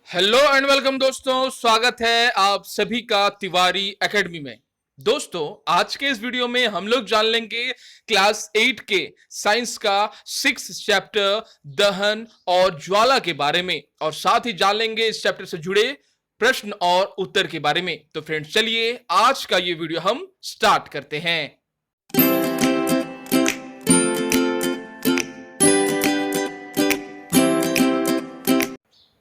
Hello and welcome दोस्तों, स्वागत है आप सभी का तिवारी एकेडमी में। दोस्तों, आज के इस वीडियो में हम लोग जान लेंगे क्लास 8 के साइंस का 6 चैप्टर दहन और ज्वाला के बारे में, और साथ ही जान लेंगे इस चैप्टर से जुड़े प्रश्न और उत्तर के बारे में। तो फ्रेंड्स, चलिए आज का ये वीडियो हम स्टार्ट करते हैं।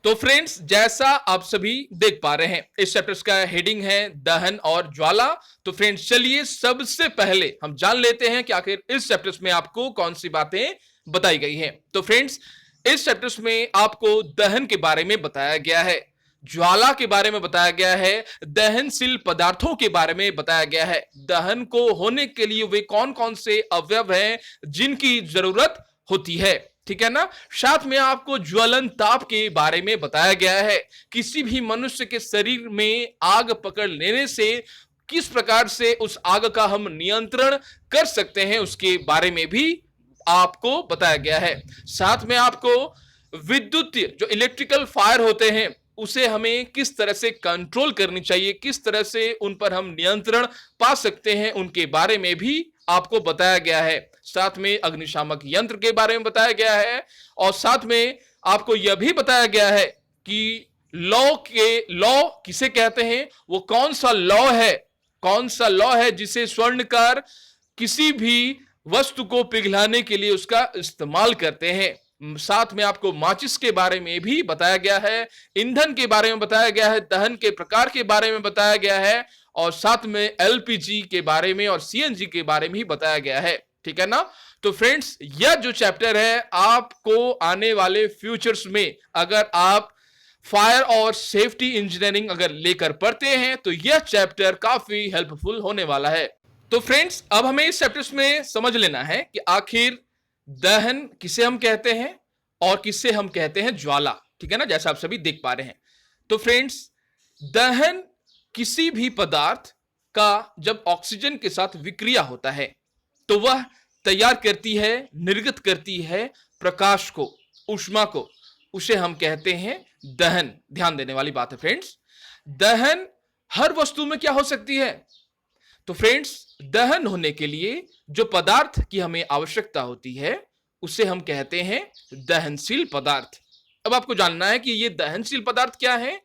तो फ्रेंड्स, जैसा आप सभी देख पा रहे हैं, इस चैप्टर का हेडिंग है दहन और ज्वाला। तो फ्रेंड्स, चलिए सबसे पहले हम जान लेते हैं कि आखिर इस चैप्टर में आपको कौन सी बातें बताई गई हैं। तो फ्रेंड्स, इस चैप्टर में आपको दहन के बारे में बताया गया है, ज्वाला के बारे में बताया गया है, दहनशील पदार्थों के बारे में बताया गया है, दहन को होने के लिए वे कौन कौन से अवयव हैं जिनकी जरूरत होती है, ठीक है ना। साथ में आपको ज्वलन ताप के बारे में बताया गया है, किसी भी मनुष्य के शरीर में आग पकड़ लेने से किस प्रकार से उस आग का हम नियंत्रण कर सकते हैं, उसके बारे में भी आपको बताया गया है। साथ में आपको विद्युत जो इलेक्ट्रिकल फायर होते हैं उसे हमें किस तरह से कंट्रोल करनी चाहिए, किस तरह से उन पर हम नियंत्रण पा सकते हैं, उनके बारे में भी आपको बताया गया है। साथ में अग्निशामक यंत्र के बारे में बताया गया है, और साथ में आपको यह भी बताया गया है कि लॉ किसे कहते हैं, वो कौन सा लॉ है जिसे स्वर्णकार किसी भी वस्तु को पिघलाने के लिए उसका इस्तेमाल करते हैं। साथ में आपको माचिस के बारे में भी बताया गया है, ईंधन के बारे में बताया गया है, दहन के प्रकार के बारे में बताया गया है, और साथ में एलपीजी के बारे में और सीएनजी के बारे में ही बताया गया है, ठीक है ना। तो फ्रेंड्स, यह जो चैप्टर है आपको आने वाले फ्यूचर्स में अगर आप फायर और सेफ्टी इंजीनियरिंग अगर लेकर पढ़ते हैं तो यह चैप्टर काफी हेल्पफुल होने वाला है। तो फ्रेंड्स, अब हमें इस चैप्टर में समझ लेना है कि आखिर दहन किसे हम कहते हैं और किसे हम कहते हैं ज्वाला, ठीक है ना, जैसा आप सभी देख पा रहे हैं। तो फ्रेंड्स, दहन किसी भी पदार्थ का जब ऑक्सीजन के साथ विक्रिया होता है तो वह तैयार करती है, निर्गत करती है प्रकाश को, ऊष्मा को, उसे हम कहते हैं दहन। ध्यान देने वाली बात है फ्रेंड्स, दहन हर वस्तु में क्या हो सकती है। तो फ्रेंड्स, दहन होने के लिए जो पदार्थ की हमें आवश्यकता होती है उसे हम कहते हैं दहनशील पदार्थ। अब आपको जानना है कि ये दहनशील पदार्थ क्या है।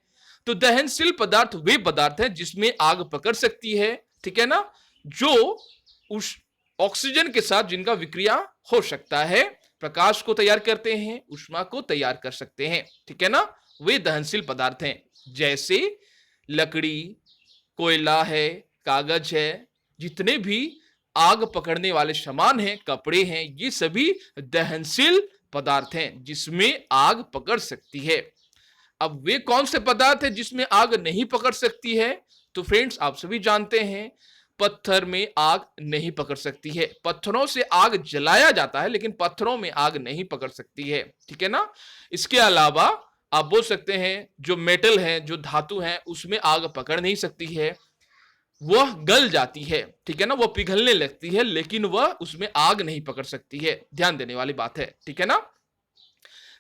तो दहनशील पदार्थ वे पदार्थ हैं जिसमें आग पकड़ सकती है, ठीक है ना, जो उस ऑक्सीजन के साथ जिनका विक्रिया हो सकता है, प्रकाश को तैयार करते हैं, ऊष्मा को तैयार कर सकते हैं, ठीक है ना, वे दहनशील पदार्थ हैं। जैसे लकड़ी, कोयला है, कागज है, जितने भी आग पकड़ने वाले सामान हैं, कपड़े हैं, ये सभी दहनशील पदार्थ हैं जिसमें आग पकड़ सकती है। अब वे कौन से पदार्थ हैं जिसमें आग नहीं पकड़ सकती है। तो फ्रेंड्स, आप सभी जानते हैं पत्थर में आग नहीं पकड़ सकती है, पत्थरों से आग जलाया जाता है लेकिन पत्थरों में आग नहीं पकड़ सकती है, ठीक है ना। इसके अलावा आप बोल सकते हैं जो मेटल है, जो धातु है, उसमें आग पकड़ नहीं सकती है, वह गल जाती है, ठीक है ना, वह पिघलने लगती है लेकिन वह उसमें आग नहीं पकड़ सकती है। ध्यान देने वाली बात है, ठीक है ना।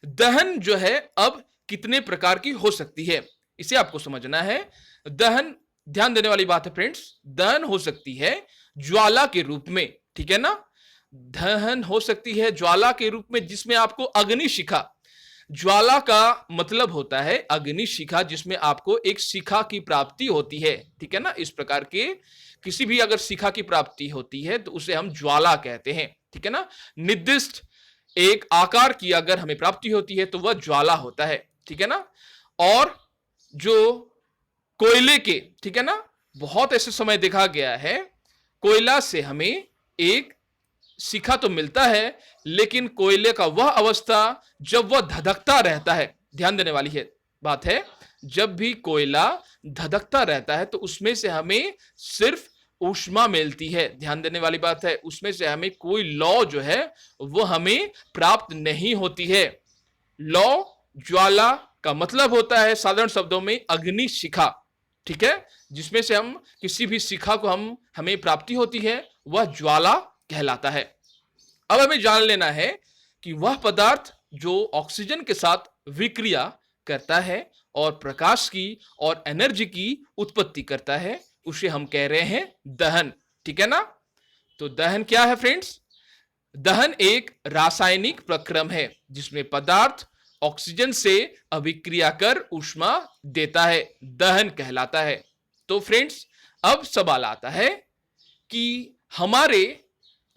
दहन जो है अब कितने प्रकार की हो सकती है, इसे आपको समझना है। दहन, ध्यान देने वाली बात है फ्रेंड्स, दहन हो सकती है ज्वाला के रूप में, ठीक है ना। दहन हो सकती है ज्वाला के रूप में जिसमें आपको अग्निशिखा, ज्वाला का मतलब होता है अग्निशिखा, जिसमें आपको एक शिखा की प्राप्ति होती है, ठीक है ना। इस प्रकार के किसी भी अगर शिखा की प्राप्ति होती है तो उसे हम ज्वाला कहते हैं, ठीक है ना। निर्दिष्ट एक आकार की अगर हमें प्राप्ति होती है तो वह ज्वाला होता है, ठीक है ना। और जो कोयले के, ठीक है ना, बहुत ऐसे समय देखा गया है कोयला से हमें एक शिखा तो मिलता है लेकिन कोयले का वह अवस्था जब वह धधकता रहता है, ध्यान देने वाली है बात है, जब भी कोयला धधकता रहता है तो उसमें से हमें सिर्फ ऊष्मा मिलती है। ध्यान देने वाली बात है, उसमें से हमें कोई लौ जो है वो हमें प्राप्त नहीं होती है। लौ, ज्वाला का मतलब होता है साधारण शब्दों में अग्नि शिखा, ठीक है, जिसमें से हम किसी भी शिखा को हमें प्राप्ति होती है वह ज्वाला कहलाता है। अब हमें जान लेना है कि वह पदार्थ जो ऑक्सीजन के साथ विक्रिया करता है और प्रकाश की और एनर्जी की उत्पत्ति करता है, उसे हम कह रहे हैं दहन। ठीक है ना। तो दहन क्या है फ्रेंड्स? दहन एक रासायनिक प्रक्रम है जिसमें पदार्थ ऑक्सीजन से अभिक्रिया कर ऊष्मा देता है, दहन कहलाता है। तो फ्रेंड्स, अब सवाल आता है कि हमारे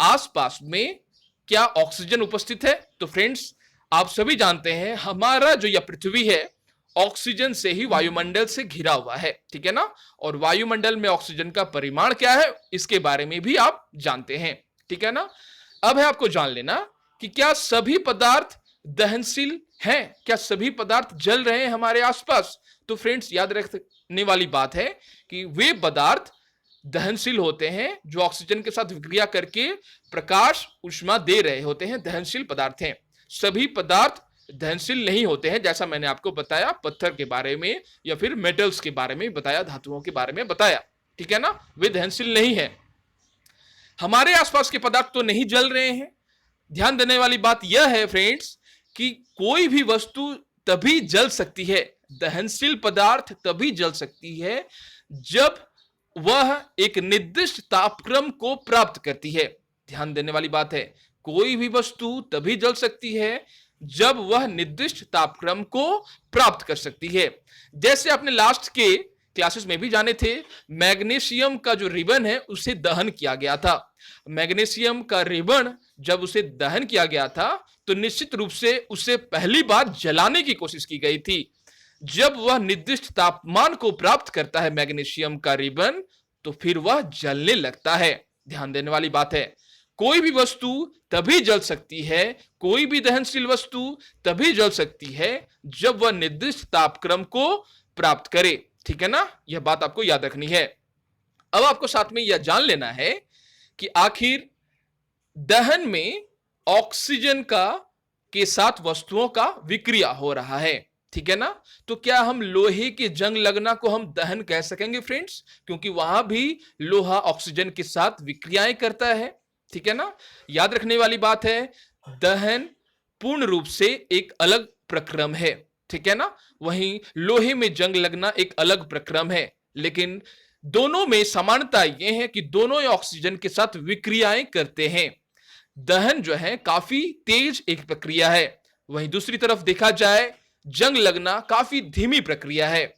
आसपास में क्या ऑक्सीजन उपस्थित है? तो फ्रेंड्स, आप सभी जानते हैं हमारा जो यह पृथ्वी है ऑक्सीजन से ही वायुमंडल से घिरा हुआ है। ठीक है ना। और वायुमंडल में ऑक्सीजन का परिमाण क्या है, इसके बारे में भी आप जानते हैं। ठीक है ना। अब है आपको जान लेना कि क्या सभी पदार्थ दहनशील हैं, क्या सभी पदार्थ जल रहे हैं हमारे आसपास? तो फ्रेंड्स, याद रखने वाली बात है कि वे पदार्थ दहनशील होते हैं जो ऑक्सीजन के साथ विक्रिया करके प्रकाश ऊष्मा दे रहे होते हैं, दहनशील पदार्थ हैं। सभी पदार्थ दहनशील नहीं होते हैं, जैसा मैंने आपको बताया पत्थर के बारे में या फिर मेटल्स के बारे में बताया, धातुओं के बारे में बताया। ठीक है ना। वे दहनशील नहीं है। हमारे आसपास के पदार्थ तो नहीं जल रहे हैं। ध्यान देने वाली बात यह है फ्रेंड्स कि कोई भी वस्तु तभी जल सकती है, दहनशील पदार्थ तभी जल सकती है जब वह एक निर्दिष्ट तापक्रम को प्राप्त करती है। ध्यान देने वाली बात है, कोई भी वस्तु तभी जल सकती है जब वह निर्दिष्ट तापक्रम को प्राप्त कर सकती है। जैसे आपने लास्ट के क्लासेस में भी जाने थे, मैग्नीशियम का जो रिबन है उसे दहन किया गया था। मैग्नीशियम का रिबन जब उसे दहन किया गया था तो निश्चित रूप से उसे पहली बार जलाने की कोशिश की गई थी। जब वह निर्दिष्ट तापमान को प्राप्त करता है मैग्नीशियम का रिबन, तो फिर वह जलने लगता है। ध्यान देने वाली बात है, कोई भी वस्तु तभी जल सकती है, कोई भी दहनशील वस्तु तभी जल सकती है जब वह निर्दिष्ट तापक्रम को प्राप्त करे। ठीक है ना। यह बात आपको याद रखनी है। अब आपको साथ में यह जान लेना है कि आखिर दहन में ऑक्सीजन का के साथ वस्तुओं का विक्रिया हो रहा है। ठीक है ना। तो क्या हम लोहे के जंग लगना को हम दहन कह सकेंगे फ्रेंड्स? क्योंकि वहां भी लोहा ऑक्सीजन के साथ विक्रियाएं करता है। ठीक है ना। याद रखने वाली बात है, दहन पूर्ण रूप से एक अलग प्रक्रम है। ठीक है ना। वहीं लोहे में जंग लगना एक अलग प्रक्रम है, लेकिन दोनों में समानता यह है कि दोनों ऑक्सीजन के साथ विक्रियाएं करते हैं। दहन जो है काफी तेज एक प्रक्रिया है, वहीं दूसरी तरफ देखा जाए जंग लगना काफी धीमी प्रक्रिया है।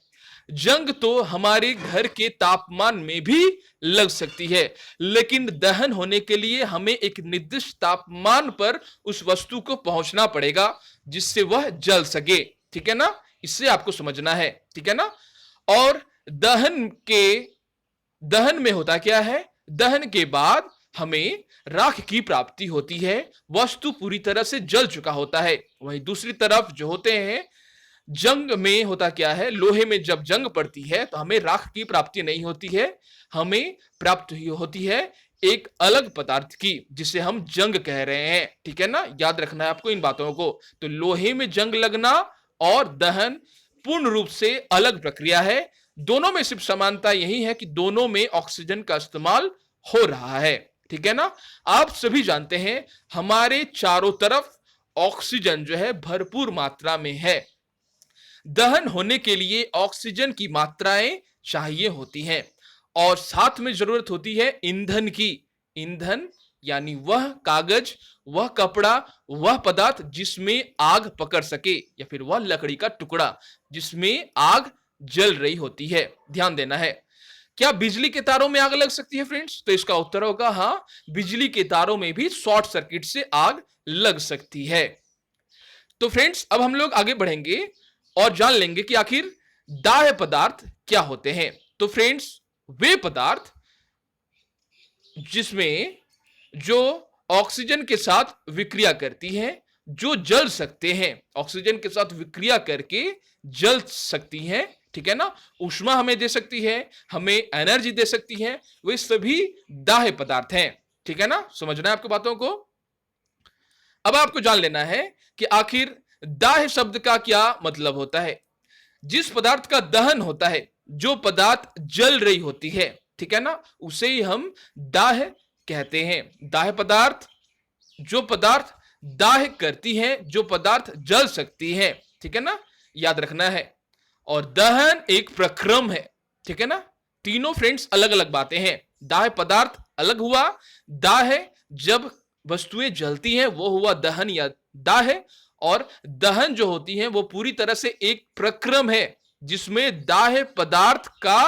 जंग तो हमारे घर के तापमान में भी लग सकती है, लेकिन दहन होने के लिए हमें एक निर्दिष्ट तापमान पर उस वस्तु को पहुंचना पड़ेगा जिससे वह जल सके। ठीक है ना। इससे आपको समझना है। ठीक है ना। और दहन में होता क्या है, दहन के बाद हमें राख की प्राप्ति होती है, वस्तु पूरी तरह से जल चुका होता है। वहीं दूसरी तरफ जो होते हैं, जंग में होता क्या है, लोहे में जब जंग पड़ती है तो हमें राख की प्राप्ति नहीं होती है, हमें प्राप्त होती है एक अलग पदार्थ की जिसे हम जंग कह रहे हैं। ठीक है ना। याद रखना है आपको इन बातों को। तो लोहे में जंग लगना और दहन पूर्ण रूप से अलग प्रक्रिया है। दोनों में सिर्फ समानता यही है कि दोनों में ऑक्सीजन का इस्तेमाल हो रहा है। ठीक है ना। आप सभी जानते हैं हमारे चारों तरफ ऑक्सीजन जो है भरपूर मात्रा में है। दहन होने के लिए ऑक्सीजन की मात्राएं चाहिए होती हैं और साथ में जरूरत होती है ईंधन की। ईंधन यानी वह कागज, वह कपड़ा, वह पदार्थ जिसमें आग पकड़ सके, या फिर वह लकड़ी का टुकड़ा जिसमें आग जल रही होती है। ध्यान देना है। क्या बिजली के तारों में आग लग सकती है फ्रेंड्स? तो इसका उत्तर होगा हाँ, बिजली के तारों में भी शॉर्ट सर्किट से आग लग सकती है। तो फ्रेंड्स, अब हम लोग आगे बढ़ेंगे और जान लेंगे कि आखिर दाह्य पदार्थ क्या होते हैं। तो फ्रेंड्स, वे पदार्थ जिसमें जो ऑक्सीजन के साथ विक्रिया करती हैं, जो जल सकते हैं, ऑक्सीजन के साथ विक्रिया करके जल सकती हैं। ठीक है ना। ऊष्मा हमें दे सकती है, हमें एनर्जी दे सकती है, वे सभी दाह्य पदार्थ हैं। ठीक है ना। समझना है आपको बातों को। अब आपको जान लेना है कि आखिर दाह्य शब्द का क्या मतलब होता है। जिस पदार्थ का दहन होता है, जो पदार्थ जल रही होती है, ठीक है ना, उसे ही हम दाह्य कहते हैं। दाह्य पदार्थ, जो पदार्थ दाह्य करती है, जो पदार्थ जल सकती है। ठीक है ना। याद रखना है। और दहन एक प्रक्रम है, ठीक है ना। तीनों फ्रेंड्स अलग अलग बातें हैं। दाह पदार्थ अलग हुआ, दाह है जब वस्तुएं जलती हैं वो हुआ दहन या दाह है, और दहन जो होती है वो पूरी तरह से एक प्रक्रम है जिसमें दाह पदार्थ का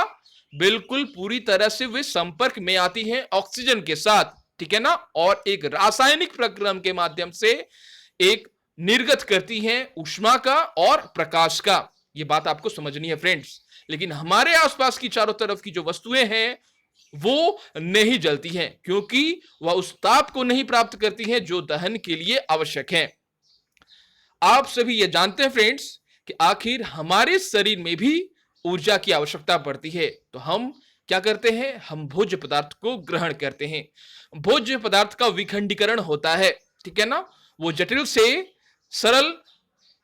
बिल्कुल पूरी तरह से वे संपर्क में आती हैं ऑक्सीजन के साथ, ठीक है ना, और एक रासायनिक प्रक्रम के माध्यम से एक निर्गत करती हैं ऊष्मा का और प्रकाश का। यह बात आपको समझनी है फ्रेंड्स। लेकिन हमारे आसपास की चारों तरफ की जो वस्तुएं हैं वो नहीं जलती हैं, क्योंकि वह उस ताप को नहीं प्राप्त करती हैं जो दहन के लिए आवश्यक है। आप सभी ये जानते हैं फ्रेंड्स कि आखिर हमारे शरीर में भी ऊर्जा की आवश्यकता पड़ती है। तो हम क्या करते हैं, हम भोज्य पदार्थ को ग्रहण करते हैं। भोज्य पदार्थ का विखंडीकरण होता है, ठीक है ना, वो जटिल से सरल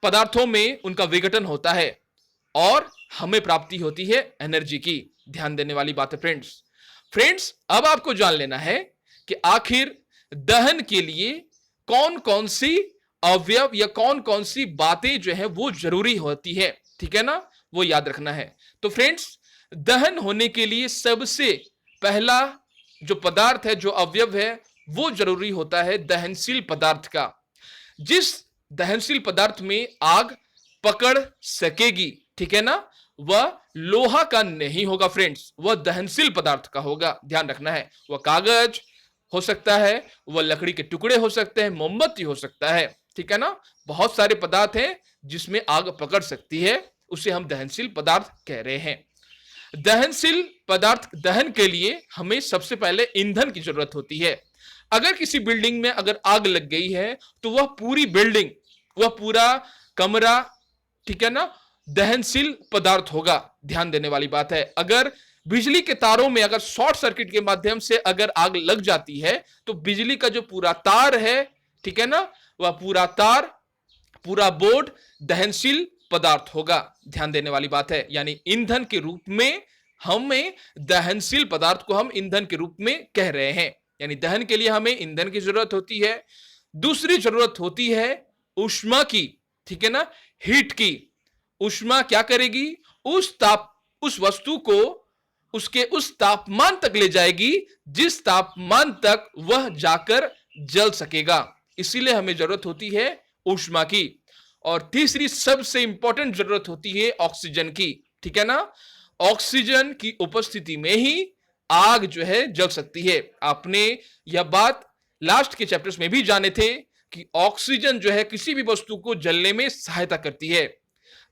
पदार्थों में उनका विघटन होता है और हमें प्राप्ति होती है एनर्जी की। ध्यान देने वाली बात है फ्रेंड्स, अब आपको जान लेना है कि आखिर दहन के लिए कौन कौन सी अवयव या कौन कौन सी बातें जो है वो जरूरी होती है, ठीक है ना, वो याद रखना है। तो फ्रेंड्स, दहन होने के लिए सबसे पहला जो पदार्थ है, जो अवयव है, वो जरूरी होता है दहनशील पदार्थ का। जिस दहनशील पदार्थ में आग पकड़ सकेगी, ठीक है ना, वह लोहा का नहीं होगा फ्रेंड्स, वह दहनशील पदार्थ का होगा। ध्यान रखना है, वह कागज हो सकता है, वह लकड़ी के टुकड़े हो सकते हैं, मोमबत्ती हो सकता है, ठीक है ना। बहुत सारे पदार्थ हैं जिसमें आग पकड़ सकती है, उसे हम दहनशील पदार्थ कह रहे हैं। दहनशील पदार्थ दहन के लिए हमें सबसे पहले ईंधन की जरूरत होती है। अगर किसी बिल्डिंग में अगर आग लग गई है तो वह पूरी बिल्डिंग, वह पूरा कमरा, ठीक है ना, दहनशील पदार्थ होगा। ध्यान देने वाली बात है, अगर बिजली के तारों में अगर शॉर्ट सर्किट के माध्यम से अगर आग लग जाती है तो बिजली का जो पूरा तार है, ठीक है ना, वह पूरा तार, पूरा बोर्ड दहनशील पदार्थ होगा। ध्यान देने वाली बात है, यानी ईंधन के रूप में हमें दहनशील पदार्थ को हम ईंधन के रूप में कह रहे हैं। यानी दहन के लिए हमें ईंधन की जरूरत होती है। दूसरी जरूरत होती है ऊष्मा की, ठीक है ना, हीट की। ऊष्मा क्या करेगी, उस वस्तु को उसके उस तापमान तक ले जाएगी जिस तापमान तक वह जाकर जल सकेगा। इसीलिए हमें जरूरत होती है ऊष्मा की। और तीसरी सबसे इंपॉर्टेंट जरूरत होती है ऑक्सीजन की, ठीक है ना। ऑक्सीजन की उपस्थिति में ही आग जो है जल सकती है। आपने यह बात लास्ट के चैप्टर्स में भी जाने थे कि ऑक्सीजन जो है किसी भी वस्तु को जलने में सहायता करती है।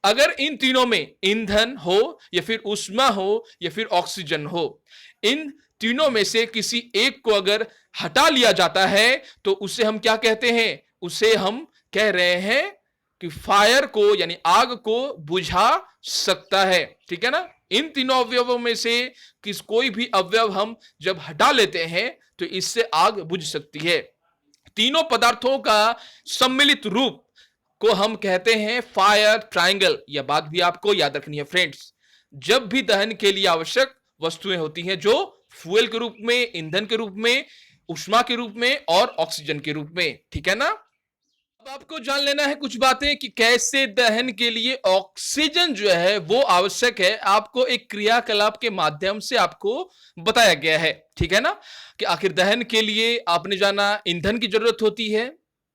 अगर इन तीनों में ईंधन हो या फिर ऊष्मा हो या फिर ऑक्सीजन हो, इन तीनों में से किसी एक को अगर हटा लिया जाता है तो उसे हम क्या कहते हैं, उसे हम कह रहे हैं कि फायर को, यानी आग को बुझा सकता है, ठीक है ना। इन तीनों अवयवों में से कोई भी अवयव हम जब हटा लेते हैं तो इससे आग बुझ सकती है। तीनों पदार्थों का सम्मिलित रूप को हम कहते हैं फायर ट्रायंगल। यह बात भी आपको याद रखनी है फ्रेंड्स। जब भी दहन के लिए आवश्यक वस्तुएं होती हैं जो फ्यूल के रूप में, ईंधन के रूप में, ऊष्मा के रूप में और ऑक्सीजन के रूप में, ठीक है ना। अब आपको जान लेना है कुछ बातें कि कैसे दहन के लिए ऑक्सीजन जो है वो आवश्यक है। आपको एक क्रियाकलाप के माध्यम से आपको बताया गया है, ठीक है ना, कि आखिर दहन के लिए आपने जाना ईंधन की जरूरत होती है,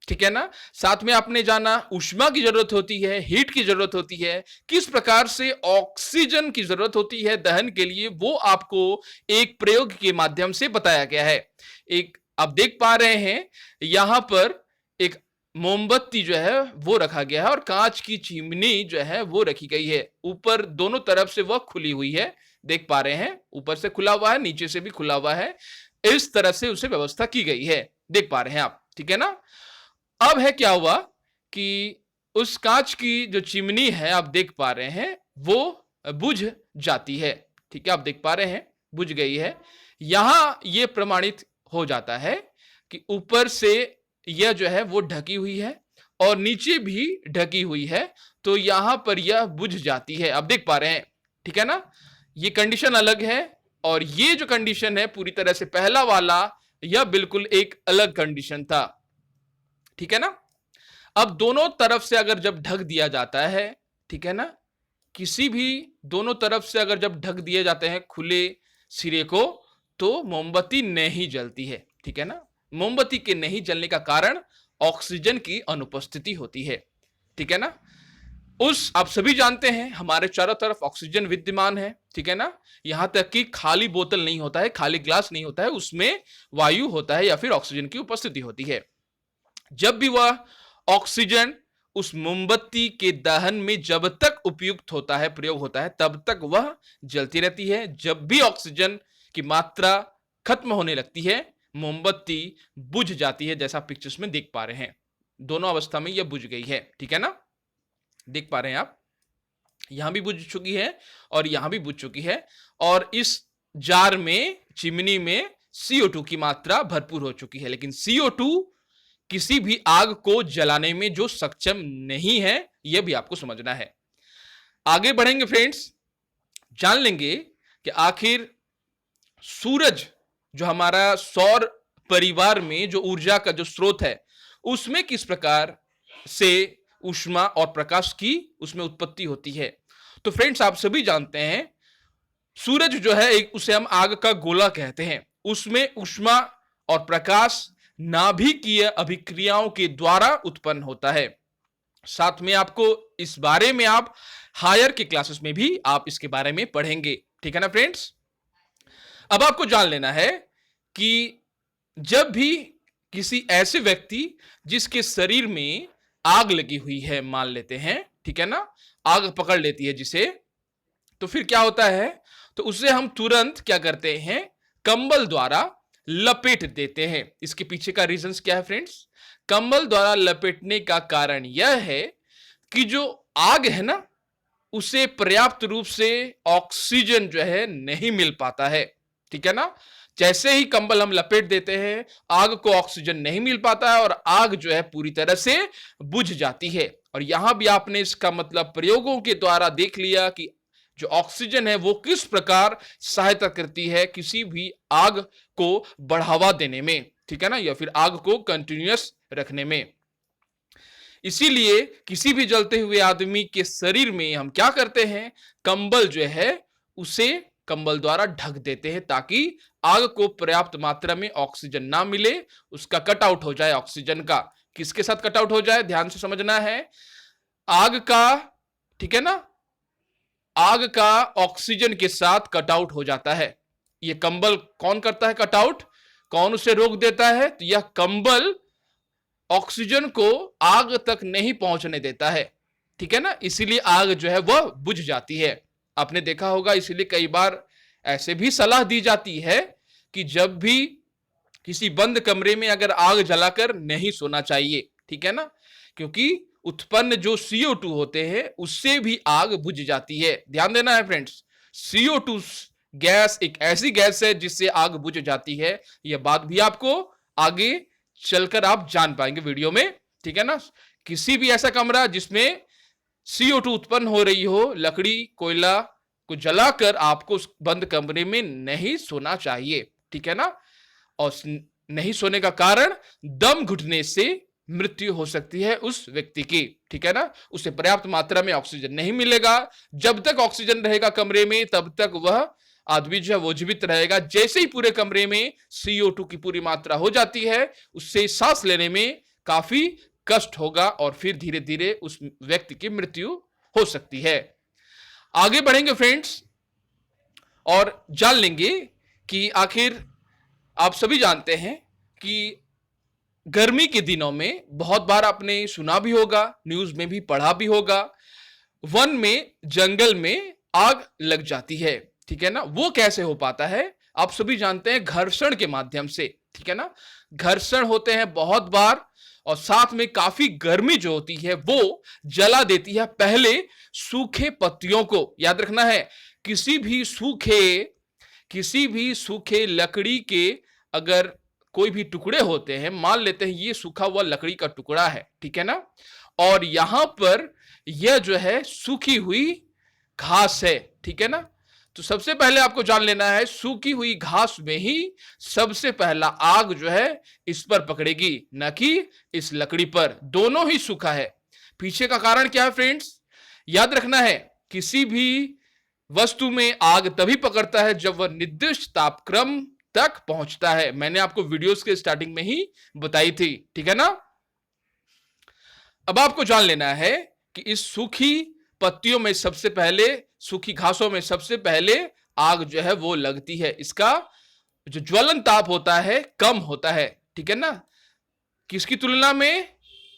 ठीक है ना। साथ में आपने जाना ऊष्मा की जरूरत होती है, हीट की जरूरत होती है। किस प्रकार से ऑक्सीजन की जरूरत होती है दहन के लिए वो आपको एक प्रयोग के माध्यम से बताया गया है। एक आप देख पा रहे हैं यहां पर एक मोमबत्ती जो है वो रखा गया है और कांच की चिमनी जो है वो रखी गई है। ऊपर दोनों तरफ से वह खुली हुई है, देख पा रहे हैं, ऊपर से खुला हुआ है, नीचे से भी खुला हुआ है। इस तरह से उसे व्यवस्था की गई है, देख पा रहे हैं आप, ठीक है ना। अब है क्या हुआ कि उस कांच की जो चिमनी है आप देख पा रहे हैं वो बुझ जाती है, ठीक है, आप देख पा रहे हैं बुझ गई है। यहां यह प्रमाणित हो जाता है कि ऊपर से यह जो है वो ढकी हुई है और नीचे भी ढकी हुई है, तो यहां पर यह बुझ जाती है, आप देख पा रहे हैं, ठीक है ना। ये कंडीशन अलग है और ये जो कंडीशन है पूरी तरह से पहला वाला, यह बिल्कुल एक अलग कंडीशन था, ठीक है ना। अब दोनों तरफ से अगर जब ढक दिया जाता है, ठीक है ना, किसी भी दोनों तरफ से अगर जब ढक दिए जाते हैं खुले सिरे को, तो मोमबत्ती नहीं जलती है, ठीक है ना। मोमबत्ती के नहीं जलने का कारण ऑक्सीजन की अनुपस्थिति होती है, ठीक है ना। आप सभी जानते हैं हमारे चारों तरफ ऑक्सीजन विद्यमान है, ठीक है ना। यहां तक कि खाली बोतल नहीं होता है, खाली ग्लास नहीं होता है, उसमें वायु होता है या फिर ऑक्सीजन की उपस्थिति होती है। जब भी वह ऑक्सीजन उस मोमबत्ती के दहन में जब तक उपयुक्त होता है, प्रयोग होता है, तब तक वह जलती रहती है। जब भी ऑक्सीजन की मात्रा खत्म होने लगती है, मोमबत्ती बुझ जाती है, जैसा पिक्चर्स में देख पा रहे हैं। दोनों अवस्था में यह बुझ गई है, ठीक है ना। देख पा रहे हैं आप, यहां भी बुझ चुकी है और यहां भी बुझ चुकी है। और इस जार में, चिमनी में CO2 की मात्रा भरपूर हो चुकी है। लेकिन CO2 किसी भी आग को जलाने में जो सक्षम नहीं है, यह भी आपको समझना है। आगे बढ़ेंगे फ्रेंड्स, जान लेंगे कि आखिर सूरज जो हमारा सौर परिवार में जो ऊर्जा का जो स्रोत है, उसमें किस प्रकार से ऊष्मा और प्रकाश की उसमें उत्पत्ति होती है। तो फ्रेंड्स, आप सभी जानते हैं सूरज जो है एक, उसे हम आग का गोला कहते हैं। उसमें ऊष्मा और प्रकाश नाभिकीय अभिक्रियाओं के द्वारा उत्पन्न होता है। साथ में आपको इस बारे में आप हायर के क्लासेस में भी आप इसके बारे में पढ़ेंगे, ठीक है ना फ्रेंड्स। अब आपको जान लेना है कि जब भी किसी ऐसे व्यक्ति जिसके शरीर में आग लगी हुई है, मान लेते हैं, ठीक है ना, आग पकड़ लेती है जिसे, तो फिर क्या होता है, तो उसे हम तुरंत क्या करते हैं, कंबल द्वारा लपेट देते हैं। इसके पीछे का रीजंस क्या है फ्रेंड्स? कंबल द्वारा लपेटने का कारण यह है कि जो आग है ना, उसे पर्याप्त रूप से ऑक्सीजन जो है नहीं मिल पाता है, ठीक है ना। जैसे ही कंबल हम लपेट देते हैं, आग को ऑक्सीजन नहीं मिल पाता है और आग जो है पूरी तरह से बुझ जाती है। और यहां भी आपने इसका मतलब प्रयोगों के द्वारा देख लिया कि जो ऑक्सीजन है वो किस प्रकार सहायता करती है किसी भी आग को बढ़ावा देने में, ठीक है ना, या फिर आग को कंटिन्यूअस रखने में। इसीलिए किसी भी जलते हुए आदमी के शरीर में हम क्या करते हैं, कंबल जो है उसे कंबल द्वारा ढक देते हैं ताकि आग को पर्याप्त मात्रा में ऑक्सीजन ना मिले, उसका कट आउट हो जाए ऑक्सीजन का। किसके साथ कट आउट हो जाए, ध्यान से समझना है, आग का, ठीक है ना, आग का ऑक्सीजन के साथ कट आउट हो जाता है। यह कंबल कौन करता है कट आउट, कौन उसे रोक देता है, तो यह कंबल ऑक्सीजन को आग तक नहीं पहुंचने देता है, ठीक है ना। इसीलिए आग जो है वह बुझ जाती है। आपने देखा होगा, इसीलिए कई बार ऐसे भी सलाह दी जाती है कि जब भी किसी बंद कमरे में अगर आग जलाकर नहीं सोना चाहिए, ठीक है ना, क्योंकि उत्पन्न जो CO2 होते हैं उससे भी आग बुझ जाती है। ध्यान देना है फ्रेंड्स, CO2 गैस एक ऐसी गैस है जिससे आग बुझ जाती है। यह बात भी आपको आगे चलकर आप जान पाएंगे वीडियो में, ठीक है ना। किसी भी ऐसा कमरा जिसमें CO2 उत्पन्न हो रही हो, लकड़ी कोयला को जलाकर आपको उस बंद कमरे में नहीं सोना चाहिए, ठीक है ना। और नहीं सोने का कारण दम घुटने से मृत्यु हो सकती है उस व्यक्ति की, ठीक है ना। उसे पर्याप्त मात्रा में ऑक्सीजन नहीं मिलेगा। जब तक ऑक्सीजन रहेगा कमरे में तब तक वह आदमी जो है वो जीवित रहेगा। जैसे ही पूरे कमरे में CO2 की पूरी मात्रा हो जाती है, उससे सांस लेने में काफी कष्ट होगा और फिर धीरे धीरे उस व्यक्ति की मृत्यु हो सकती है। आगे बढ़ेंगे फ्रेंड्स और जान लेंगे कि आखिर आप सभी जानते हैं कि गर्मी के दिनों में बहुत बार आपने सुना भी होगा, न्यूज में भी पढ़ा भी होगा, वन में, जंगल में आग लग जाती है, ठीक है ना। वो कैसे हो पाता है, आप सभी जानते हैं, घर्षण के माध्यम से, ठीक है ना। घर्षण होते हैं बहुत बार और साथ में काफी गर्मी जो होती है वो जला देती है पहले सूखे पत्तियों को। याद रखना है, किसी भी सूखे लकड़ी के अगर कोई भी टुकड़े होते हैं, मान लेते हैं ये सूखा हुआ लकड़ी का टुकड़ा है, ठीक है ना, और यहां पर यह जो है सूखी हुई घास है, ठीक है ना। तो सबसे पहले आपको जान लेना है, सूखी हुई घास में ही सबसे पहला आग जो है इस पर पकड़ेगी, न कि इस लकड़ी पर। दोनों ही सूखा है। पीछे का कारण क्या है फ्रेंड्स, याद रखना है, किसी भी वस्तु में आग तभी पकड़ता है जब वह निर्दिष्ट तापक्रम तक पहुंचता है। मैंने आपको वीडियोस के स्टार्टिंग में ही बताई थी, ठीक है ना। अब आपको जान लेना है कि इस सूखी पत्तियों में सबसे पहले, सूखी घासों में सबसे पहले आग जो है वो लगती है। इसका जो ज्वलन ताप होता है कम होता है, ठीक है ना। किसकी तुलना में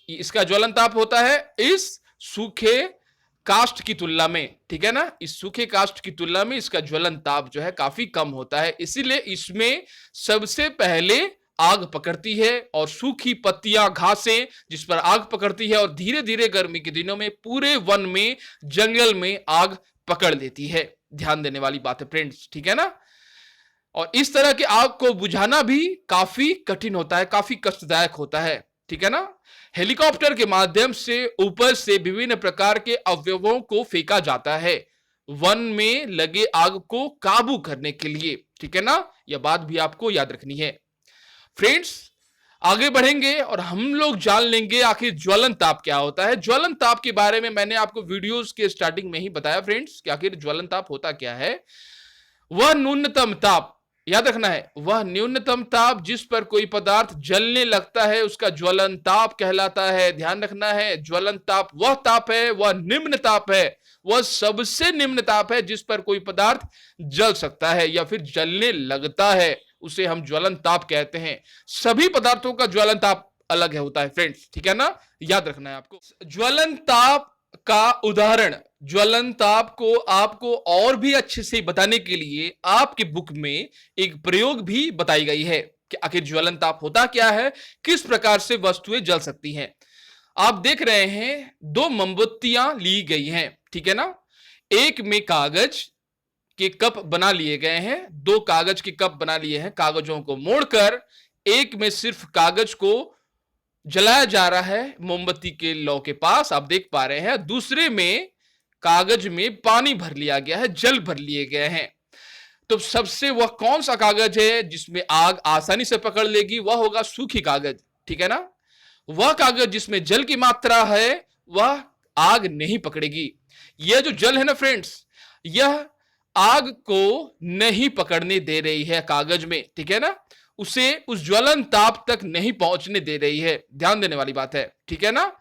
इसका ज्वलन ताप होता है? इस सूखे काष्ठ की तुलना में, ठीक है ना। इस सूखे काष्ठ की तुलना में इसका ज्वलन ताप जो है काफी कम होता है, इसीलिए इसमें सबसे पहले आग पकड़ती है। और सूखी पत्तियां, घासें जिस पर आग पकड़ती है और धीरे धीरे गर्मी के दिनों में पूरे वन में, जंगल में आग पकड़ लेती है। ध्यान देने वाली बात है फ्रेंड्स, ठीक है ना। और इस तरह की आग को बुझाना भी काफी कठिन होता है, काफी कष्टदायक होता है, ठीक है ना। हेलीकॉप्टर के माध्यम से ऊपर से विभिन्न प्रकार के अवयवों को फेंका जाता है वन में लगे आग को काबू करने के लिए, ठीक है ना। यह बात भी आपको याद रखनी है फ्रेंड्स। आगे बढ़ेंगे और हम लोग जान लेंगे आखिर ज्वलन ताप क्या होता है। ज्वलन ताप के बारे में मैंने आपको वीडियोस के स्टार्टिंग में ही बताया फ्रेंड्स कि आखिर ज्वलन ताप होता क्या है। वह न्यूनतम ताप, याद रखना है, वह न्यूनतम ताप जिस पर कोई पदार्थ जलने लगता है उसका ज्वलन ताप कहलाता है। ध्यान रखना है, ज्वलन ताप वह ताप है, वह निम्न ताप है, वह सबसे निम्न ताप है जिस पर कोई पदार्थ जल सकता है या फिर जलने लगता है, उसे हम ज्वलन ताप कहते हैं। सभी पदार्थों का ज्वलन ताप अलग है होता है फ्रेंड्स, ठीक है ना, याद रखना है आपको। ज्वलन ताप का उदाहरण, ज्वलन ताप को आपको और भी अच्छे से बताने के लिए आपके बुक में एक प्रयोग भी बताई गई है कि आखिर ज्वलन ताप होता क्या है, किस प्रकार से वस्तुएं जल सकती हैं। आप देख रहे हैं दो मोमबत्तियां ली गई हैं, ठीक है ना। एक में कागज के कप बना लिए गए हैं, दो कागज के कप बना लिए हैं। कागजों को मोड़कर एक में सिर्फ कागज को जलाया जा रहा है मोमबत्ती के लौ के पास, आप देख पा रहे हैं। दूसरे में कागज में पानी भर लिया गया है, जल भर लिए गए हैं। तो सबसे वह कौन सा कागज है जिसमें आग आसानी से पकड़ लेगी? वह होगा सूखी कागज, ठीक है ना। वह कागज जिसमें जल की मात्रा है वह आग नहीं पकड़ेगी। यह जो जल है ना फ्रेंड्स, यह आग को नहीं पकड़ने दे रही है कागज में, ठीक है ना, उसे उस ज्वलन ताप तक नहीं पहुंचने दे रही है। ध्यान देने वाली बात है, ठीक है ना।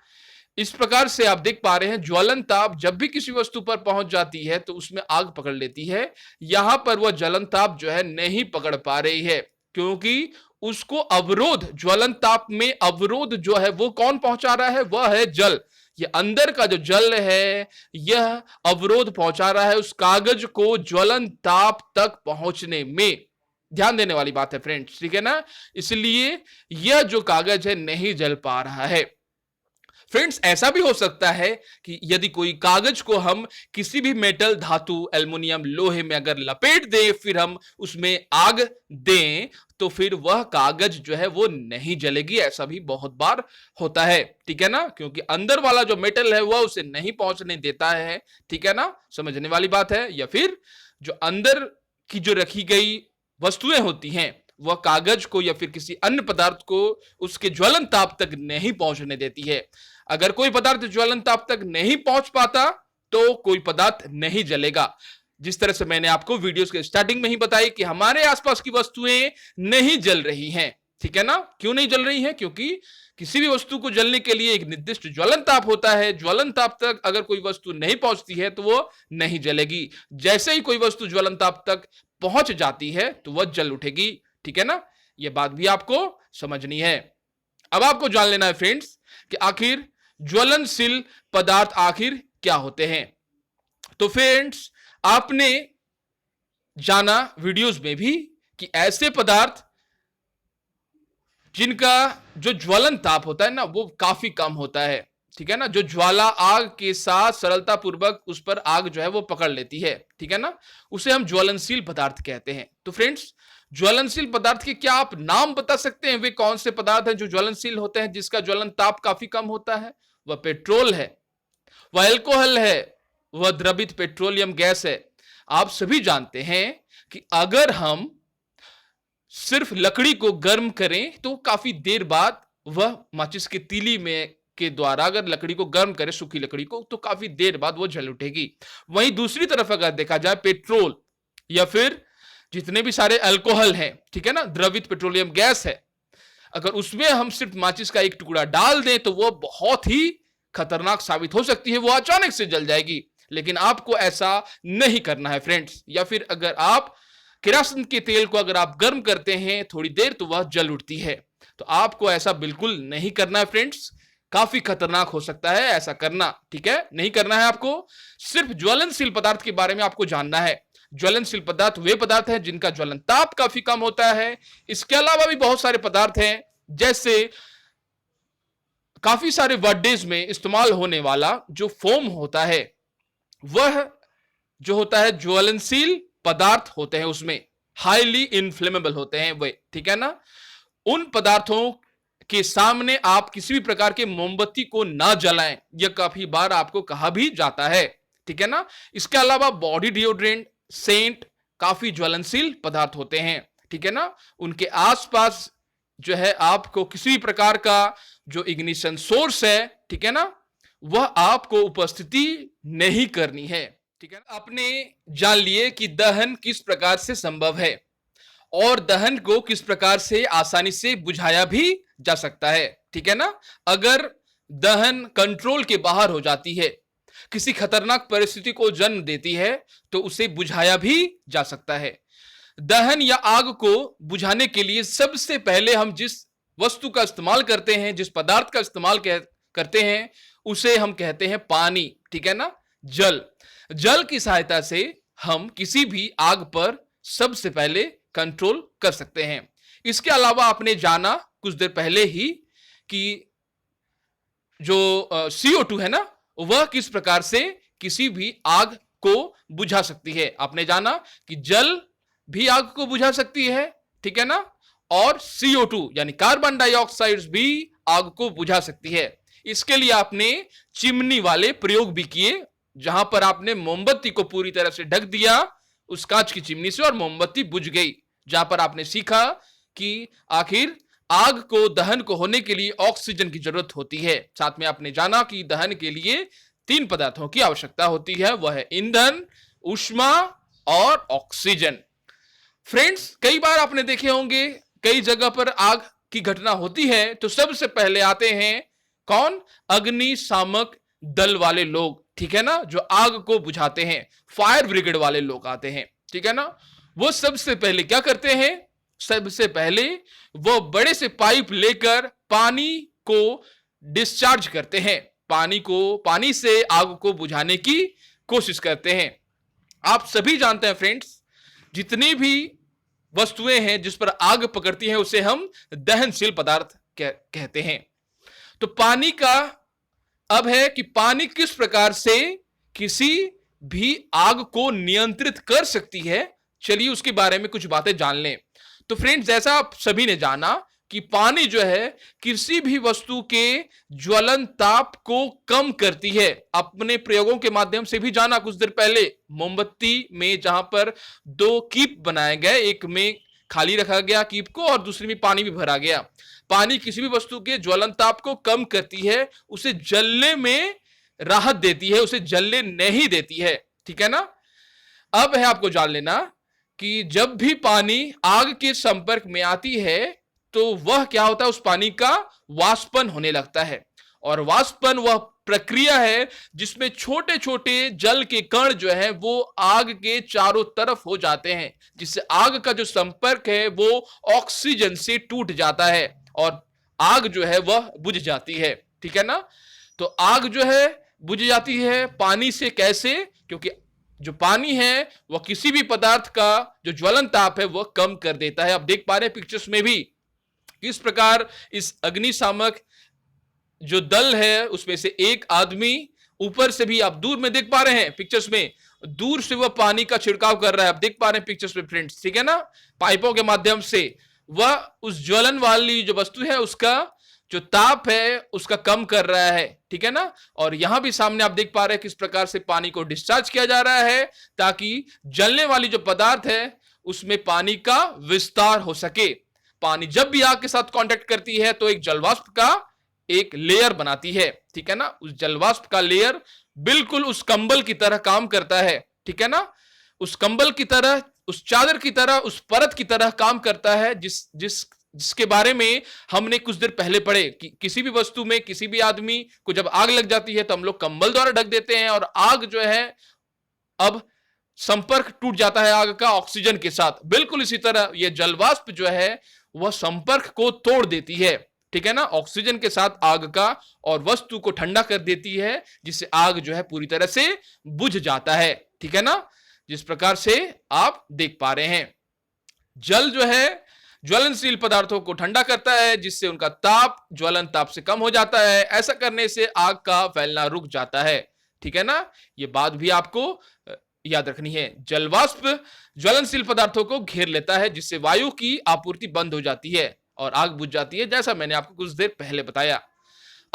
इस प्रकार से आप देख पा रहे हैं ज्वलन ताप जब भी किसी वस्तु पर पहुंच जाती है तो उसमें आग पकड़ लेती है। यहां पर वह ज्वलन ताप जो है नहीं पकड़ पा रही है क्योंकि उसको अवरोध, ज्वलन ताप में अवरोध जो है वो कौन पहुंचा रहा है? वह है जल। ये अंदर का जो जल है यह अवरोध पहुंचा रहा है उस कागज को ज्वलन ताप तक पहुंचने में। ध्यान देने वाली बात है फ्रेंड्स, ठीक है ना। इसलिए यह जो कागज है नहीं जल पा रहा है। फ्रेंड्स ऐसा भी हो सकता है कि यदि कोई कागज को हम किसी भी मेटल, धातु, एल्युमिनियम, लोहे में अगर लपेट दें फिर हम उसमें आग दें तो फिर वह कागज जो है वो नहीं जलेगी। ऐसा भी बहुत बार होता है, ठीक है ना, क्योंकि अंदर वाला जो मेटल है वह उसे नहीं पहुंचने देता है, ठीक है ना, समझने वाली बात है। या फिर जो अंदर की जो रखी गई वस्तुएं होती हैं वह कागज को या फिर किसी अन्य पदार्थ को उसके ज्वलन ताप तक नहीं पहुंचने देती है। अगर कोई पदार्थ ज्वलन ताप तक नहीं पहुंच पाता तो कोई पदार्थ नहीं जलेगा। जिस तरह से मैंने आपको वीडियोस के स्टार्टिंग में ही बताई कि हमारे आसपास की वस्तुएं नहीं जल रही हैं, ठीक है ना। क्यों नहीं जल रही हैं? क्योंकि किसी भी वस्तु को जलने के लिए एक निर्दिष्ट ज्वलन ताप होता है। ज्वलन ताप तक अगर कोई वस्तु नहीं पहुंचती है तो वो नहीं जलेगी। जैसे ही कोई वस्तु ज्वलन ताप तक पहुंच जाती है तो वह जल उठेगी, ठीक है ना। यह बात भी आपको समझनी है। अब आपको जान लेना है फ्रेंड्स कि आखिर ज्वलनशील पदार्थ आखिर क्या होते हैं। तो फ्रेंड्स आपने जाना वीडियोस में भी कि ऐसे पदार्थ जिनका जो ज्वलन ताप होता है ना वो काफी कम होता है, ठीक है ना, जो ज्वाला आग के साथ सरलता पूर्वक उस पर आग जो है वो पकड़ लेती है, ठीक है ना, उसे हम ज्वलनशील पदार्थ कहते हैं। तो फ्रेंड्स ज्वलनशील पदार्थ के क्या आप नाम बता सकते हैं? वे कौन से पदार्थ हैं जो ज्वलनशील होते हैं, जिसका ज्वलन ताप काफी कम होता है? वह पेट्रोल है, वह अल्कोहल है, वह द्रवित पेट्रोलियम गैस है। आप सभी जानते हैं कि अगर हम सिर्फ लकड़ी को गर्म करें तो काफी देर बाद वह माचिस की तीली में के द्वारा अगर लकड़ी को गर्म करे, सूखी लकड़ी को, तो काफी देर बाद वो जल उठेगी। वहीं दूसरी तरफ अगर देखा जाए पेट्रोल या फिर जितने भी सारे अल्कोहल हैं, ठीक है ना, द्रवित पेट्रोलियम गैस है, अगर उसमें हम सिर्फ माचिस का एक टुकड़ा डाल दें तो वो बहुत ही खतरनाक साबित हो सकती है, वो अचानक से जल जाएगी। लेकिन आपको ऐसा नहीं करना है फ्रेंड्स। या फिर अगर आप किरासन के तेल को अगर आप गर्म करते हैं थोड़ी देर तो वह जल उठती है। तो आपको ऐसा बिल्कुल नहीं करना है फ्रेंड्स, काफी खतरनाक हो सकता है ऐसा करना, ठीक है, नहीं करना है आपको। सिर्फ ज्वलनशील पदार्थ के बारे में आपको जानना है। ज्वलनशील पदार्थ वे पदार्थ हैं जिनका ज्वलन ताप काफी कम होता है। इसके अलावा भी बहुत सारे पदार्थ हैं, जैसे काफी सारे बर्थडेज में इस्तेमाल होने वाला जो फोम होता है, वह जो होता है ज्वलनशील पदार्थ होते हैं, उसमें हाईली इन्फ्लेमेबल होते हैं वे, ठीक है ना। उन पदार्थों के सामने आप किसी भी प्रकार के मोमबत्ती को ना जलाएं, यह काफी बार आपको कहा भी जाता है, ठीक है ना। इसके अलावा बॉडी डिओड्रेंट, सेंट काफी ज्वलनशील पदार्थ होते हैं, ठीक है ना। उनके आसपास जो है आपको किसी भी प्रकार का जो इग्निशन सोर्स है, ठीक है ना, वह आपको उपस्थिति नहीं करनी है, ठीक है ना। आपने जान लिए कि दहन किस प्रकार से संभव है और दहन को किस प्रकार से आसानी से बुझाया भी जा सकता है, ठीक है ना। अगर दहन कंट्रोल के बाहर हो जाती है, किसी खतरनाक परिस्थिति को जन्म देती है, तो उसे बुझाया भी जा सकता है। दहन या आग को बुझाने के लिए सबसे पहले हम जिस वस्तु का इस्तेमाल करते हैं, जिस पदार्थ का इस्तेमाल करते हैं, उसे हम कहते हैं पानी, ठीक है ना, जल। जल की सहायता से हम किसी भी आग पर सबसे पहले कंट्रोल कर सकते हैं। इसके अलावा आपने जाना कुछ देर पहले ही कि जो CO2 है ना, वह किस प्रकार से किसी भी आग को बुझा सकती है। आपने जाना कि जल भी आग को बुझा सकती है, ठीक है ना, और CO2 यानी कार्बन डाइऑक्साइड भी आग को बुझा सकती है। इसके लिए आपने चिमनी वाले प्रयोग भी किए, जहां पर आपने मोमबत्ती को पूरी तरह से ढक दिया उस कांच की चिमनी से और मोमबत्ती बुझ गई, जहां पर आपने सीखा कि आखिर आग को दहन को होने के लिए ऑक्सीजन की जरूरत होती है। साथ में आपने जाना कि दहन के लिए 3 पदार्थों की आवश्यकता होती है, वह है ईंधन, ऊष्मा और ऑक्सीजन। फ्रेंड्स, कई बार आपने देखे होंगे कई जगह पर आग की घटना होती है तो सबसे पहले आते हैं कौन? अग्निशामक दल वाले लोग, ठीक है ना, जो आग को बुझाते हैं, फायर ब्रिगेड वाले लोग आते हैं, ठीक है ना। वो सबसे पहले क्या करते हैं? सबसे पहले वो बड़े से पाइप लेकर पानी को डिस्चार्ज करते हैं, पानी से आग को बुझाने की कोशिश करते हैं। आप सभी जानते हैं फ्रेंड्स, जितनी भी वस्तुएं हैं जिस पर आग पकड़ती है उसे हम दहनशील पदार्थ कहते हैं। तो पानी का अब है कि पानी किस प्रकार से किसी भी आग को नियंत्रित कर सकती है, चलिए उसके बारे में कुछ बातें जान लें। तो फ्रेंड्स, जैसा आप सभी ने जाना कि पानी जो है किसी भी वस्तु के ज्वलन ताप को कम करती है। अपने प्रयोगों के माध्यम से भी जाना कुछ देर पहले, मोमबत्ती में जहां पर 2 कीप बनाए गए, एक में खाली रखा गया कीप को और दूसरे में पानी भी भरा गया। पानी किसी भी वस्तु के ज्वलन ताप को कम करती है, उसे जलने में राहत देती है, उसे जलने नहीं देती है, ठीक है ना। अब है आपको जान लेना कि जब भी पानी आग के संपर्क में आती है तो वह क्या होता है, उस पानी का वाष्पन होने लगता है। और वाष्पन वह प्रक्रिया है जिसमें छोटे छोटे जल के कण जो है वो आग के चारों तरफ हो जाते हैं, जिससे आग का जो संपर्क है वो ऑक्सीजन से टूट जाता है और आग जो है वह बुझ जाती है, ठीक है ना। तो आग जो है बुझ जाती है पानी से, कैसे? क्योंकि जो पानी है वह किसी भी पदार्थ का जो ज्वलन ताप है वह कम कर देता है। आप देख पा रहे हैं पिक्चर्स में भी किस प्रकार इस अग्निशामक जो दल है उसमें से एक आदमी ऊपर से भी आप दूर में देख पा रहे हैं पिक्चर्स में, दूर से वह पानी का छिड़काव कर रहा है। आप देख पा रहे हैं पिक्चर्स में फ्रेंड्स, ठीक है ना। पाइपों के माध्यम से वह उस ज्वलन वाली जो वस्तु है उसका जो ताप है उसका कम कर रहा है, ठीक है ना। और यहां भी सामने आप देख पा रहे हैं किस प्रकार से पानी को डिस्चार्ज किया जा रहा है ताकि जलने वाली जो पदार्थ है उसमें पानी का विस्तार हो सके। पानी जब भी आग के साथ कांटेक्ट करती है तो एक जलवाष्प का एक लेयर बनाती है, ठीक है ना। उस जलवाष्प का लेयर बिल्कुल उस कंबल की तरह काम करता है, ठीक है ना। उस कंबल की तरह, उस चादर की तरह, उस परत की तरह काम करता है, जिसके बारे में हमने कुछ देर पहले पढ़े कि किसी भी वस्तु में, किसी भी आदमी को जब आग लग जाती है तो हम लोग कंबल द्वारा ढक देते हैं, और आग जो है अब संपर्क टूट जाता है आग का ऑक्सीजन के साथ। बिल्कुल इसी तरह यह जलवाष्प जो है वह संपर्क को तोड़ देती है, ठीक है ना, ऑक्सीजन के साथ आग का, और वस्तु को ठंडा कर देती है, जिससे आग जो है पूरी तरह से बुझ जाता है, ठीक है ना। जिस प्रकार से आप देख पा रहे हैं, जल जो है ज्वलनशील पदार्थों को ठंडा करता है, जिससे उनका ताप ज्वलन ताप से कम हो जाता है। ऐसा करने से आग का फैलना रुक जाता है, ठीक है ना। यह बात भी आपको याद रखनी है। जलवाष्प ज्वलनशील पदार्थों को घेर लेता है, जिससे वायु की आपूर्ति बंद हो जाती है और आग बुझ जाती है, जैसा मैंने आपको कुछ देर पहले बताया।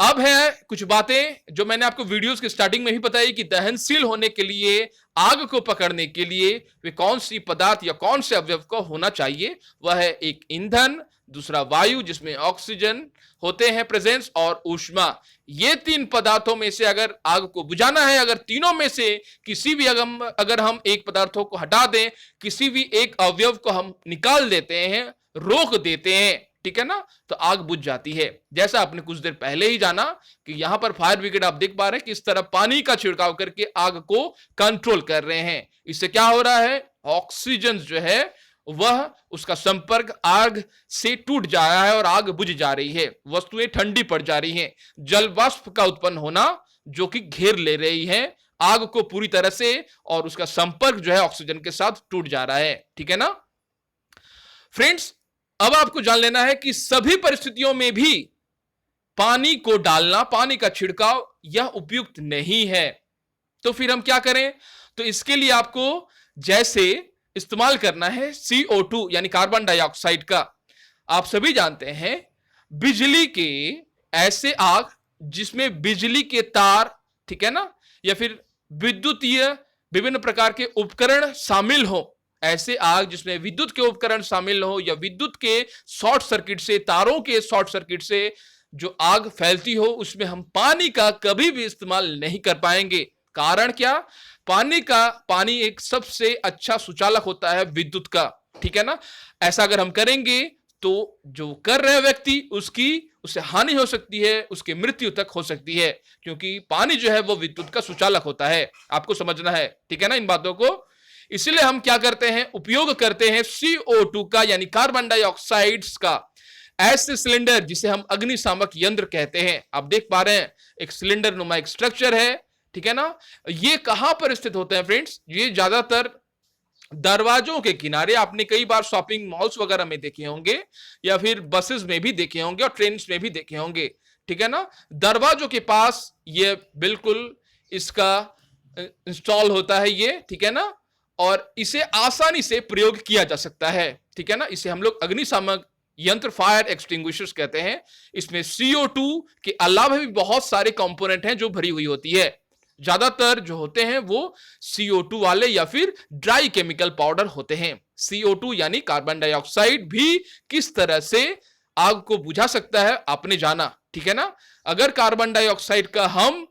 अब है कुछ बातें जो मैंने आपको वीडियोस की स्टार्टिंग में ही बताई कि दहनशील होने के लिए, आग को पकड़ने के लिए वे कौन सी पदार्थ या कौन से अवयव को होना चाहिए। वह है एक ईंधन, दूसरा वायु जिसमें ऑक्सीजन होते हैं प्रेजेंस, और ऊष्मा। ये तीन पदार्थों में से अगर आग को बुझाना है, अगर तीनों में से किसी भी अगर हम एक पदार्थों को हटा दें, किसी भी एक अवयव को हम निकाल देते हैं, रोक देते हैं, ठीक है ना, तो आग बुझ जाती है। जैसा आपने कुछ देर पहले ही जाना कि यहां पर फायर ब्रिगेड आप देख पा रहे हैं कि इस तरह पानी का छिड़काव करके आग को कंट्रोल कर रहे हैं। इससे क्या हो रहा है, ऑक्सीजन जो है वह उसका संपर्क आग से टूट जा रहा है और आग बुझ जा रही है, वस्तुएं ठंडी पड़ जा रही हैं। जलवाष्प का उत्पन्न होना जो कि घेर ले रही है आग को पूरी तरह से, और उसका संपर्क जो है ऑक्सीजन के साथ टूट जा रहा है, ठीक है ना। फ्रेंड्स, अब आपको जान लेना है कि सभी परिस्थितियों में भी पानी को डालना, पानी का छिड़काव यह उपयुक्त नहीं है। तो फिर हम क्या करें, तो इसके लिए आपको जैसे इस्तेमाल करना है CO2 यानी कार्बन डाइऑक्साइड का। आप सभी जानते हैं बिजली के ऐसे आग जिसमें बिजली के तार, ठीक है ना, या फिर विद्युतीय विभिन्न प्रकार के उपकरण शामिल हो, ऐसे आग जिसमें विद्युत के उपकरण शामिल हो या विद्युत के शॉर्ट सर्किट से, तारों के शॉर्ट सर्किट से जो आग फैलती हो, उसमें हम पानी का कभी भी इस्तेमाल नहीं कर पाएंगे। कारण क्या, पानी एक सबसे अच्छा सुचालक होता है विद्युत का, ठीक है ना। ऐसा अगर हम करेंगे तो जो कर रहे व्यक्ति उससे हानि हो सकती है, उसकी मृत्यु तक हो सकती है, क्योंकि पानी जो है वो विद्युत का सुचालक होता है। आपको समझना है, ठीक है ना, इन बातों को। इसलिए हम क्या करते हैं, उपयोग करते हैं CO2 का यानी कार्बन डाइऑक्साइड्स का ऐसे सिलेंडर जिसे हम अग्निशामक यंत्र कहते हैं। आप देख पा रहे हैं एक सिलेंडर नुमा एक स्ट्रक्चर है, ठीक है ना। ये कहां पर स्थित होते हैं फ्रेंड्स, ये ज्यादातर दरवाजों के किनारे, आपने कई बार शॉपिंग मॉल्स वगैरह में देखे होंगे, या फिर बसेस में भी देखे होंगे और ट्रेन में भी देखे होंगे, ठीक है ना। दरवाजों के पास ये बिल्कुल इसका इंस्टॉल होता है ये, ठीक है ना, और इसे आसानी से प्रयोग किया जा सकता है, ठीक है ना। इसे हम लोग अग्निशामक यंत्र, फायर एक्सटिंग्विशर्स कहते हैं। इसमें CO2 के अलावा भी बहुत सारे कंपोनेंट हैं जो भरी हुई होती है। ज्यादातर जो होते हैं वो CO2 वाले या फिर ड्राई केमिकल पाउडर होते हैं। CO2 यानी कार्बन डाइऑक्साइड भी किस तरह से आग को बुझा सकता है आपने जाना, ठीक है ना। अगर कार्बन डाइऑक्साइड का हम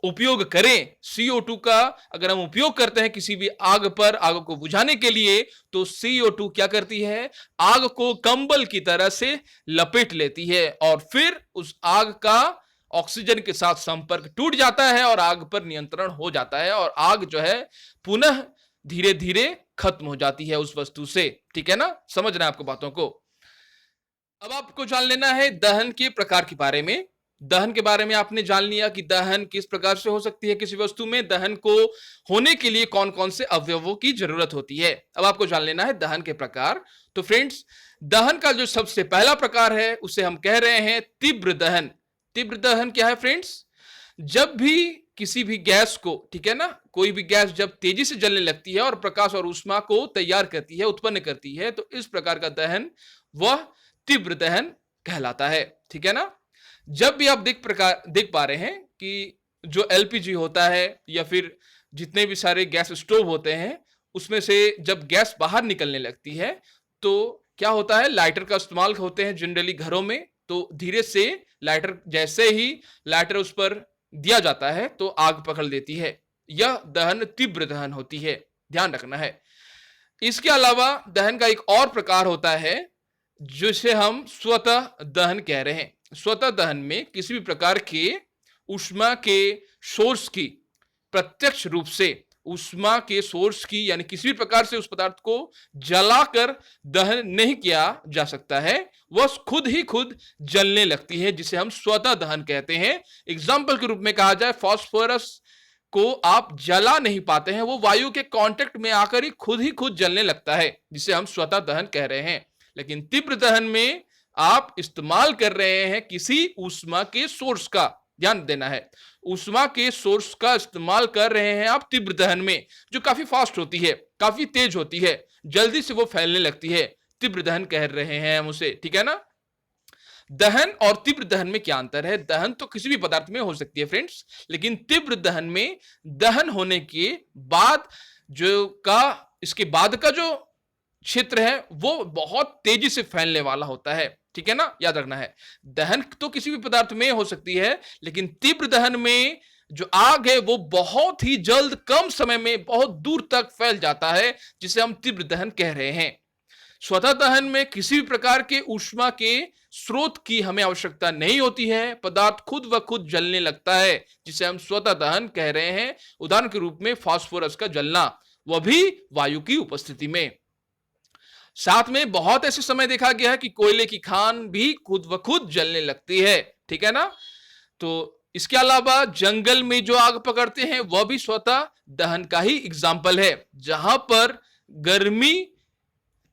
उपयोग करें, CO2 का अगर हम उपयोग करते हैं किसी भी आग पर, आग को बुझाने के लिए, तो CO2 क्या करती है, आग को कंबल की तरह से लपेट लेती है, और फिर उस आग का ऑक्सीजन के साथ संपर्क टूट जाता है और आग पर नियंत्रण हो जाता है, और आग जो है पुनः धीरे धीरे खत्म हो जाती है उस वस्तु से, ठीक है ना। समझना है आपको बातों को। अब आपको जान लेना है दहन के प्रकार के बारे में। दहन के बारे में आपने जान लिया कि दहन किस प्रकार से हो सकती है किसी वस्तु में, दहन को होने के लिए कौन कौन से अवयवों की जरूरत होती है। अब आपको जान लेना है दहन के प्रकार। तो फ्रेंड्स, दहन का जो सबसे पहला प्रकार है उसे हम कह रहे हैं तीव्र दहन। तीव्र दहन क्या है फ्रेंड्स, जब भी किसी भी गैस को, ठीक है ना, कोई भी गैस जब तेजी से जलने लगती है और प्रकाश और ऊष्मा को तैयार करती है, उत्पन्न करती है, तो इस प्रकार का दहन वह तीव्र दहन कहलाता है, ठीक है ना। जब भी आप देख पा रहे हैं कि जो LPG होता है या फिर जितने भी सारे गैस स्टोव होते हैं, उसमें से जब गैस बाहर निकलने लगती है तो क्या होता है, लाइटर का इस्तेमाल होते हैं जनरली घरों में, तो धीरे से लाइटर जैसे ही लाइटर उस पर दिया जाता है तो आग पकड़ लेती है। यह दहन तीव्र दहन होती है, ध्यान रखना है। इसके अलावा दहन का एक और प्रकार होता है जिसे हम स्वतः दहन कह रहे हैं। स्वतः दहन में किसी भी प्रकार के ऊष्मा के सोर्स की प्रत्यक्ष रूप से ऊष्मा के सोर्स की यानी किसी भी प्रकार से उस पदार्थ को जलाकर दहन नहीं किया जा सकता है, वह खुद ही खुद जलने लगती है, जिसे हम स्वतः दहन कहते हैं। एग्जाम्पल के रूप में कहा जाए, फास्फोरस को आप जला नहीं पाते हैं, वो वायु के कांटेक्ट में आकर ही खुद जलने लगता है, जिसे हम स्वतः दहन कह रहे हैं। लेकिन तीव्र दहन में आप इस्तेमाल कर रहे हैं किसी ऊष्मा के सोर्स का, ध्यान देना है, ऊष्मा के सोर्स का इस्तेमाल कर रहे हैं आप तीव्र दहन में, जो काफी फास्ट होती है, काफी तेज होती है, जल्दी से वो फैलने लगती है, तीव्र दहन कह रहे हैं हम उसे, ठीक है ना। दहन और तीव्र दहन में क्या अंतर है? दहन तो किसी भी पदार्थ में हो सकती है फ्रेंड्स, लेकिन तीव्र दहन में दहन होने के बाद इसके बाद का जो क्षेत्र है वो बहुत तेजी से फैलने वाला होता है, ठीक है ना, याद रखना है। दहन तो किसी भी पदार्थ में हो सकती है, लेकिन तीव्र दहन में जो आग है वो बहुत ही जल्द, कम समय में बहुत दूर तक फैल जाता है, जिसे हम तीव्र दहन कह रहे हैं। स्वतः दहन में किसी भी प्रकार के ऊष्मा के स्रोत की हमें आवश्यकता नहीं होती है, पदार्थ खुद व खुद जलने लगता है, जिसे हम स्वतः दहन कह रहे हैं। उदाहरण के रूप में फास्फोरस का जलना, वह भी वायु की उपस्थिति में। साथ में बहुत ऐसे समय देखा गया है कि कोयले की खान भी खुद व खुद जलने लगती है, ठीक है ना। तो इसके अलावा जंगल में जो आग पकड़ते हैं वह भी स्वतः दहन का ही एग्जाम्पल है, जहां पर गर्मी,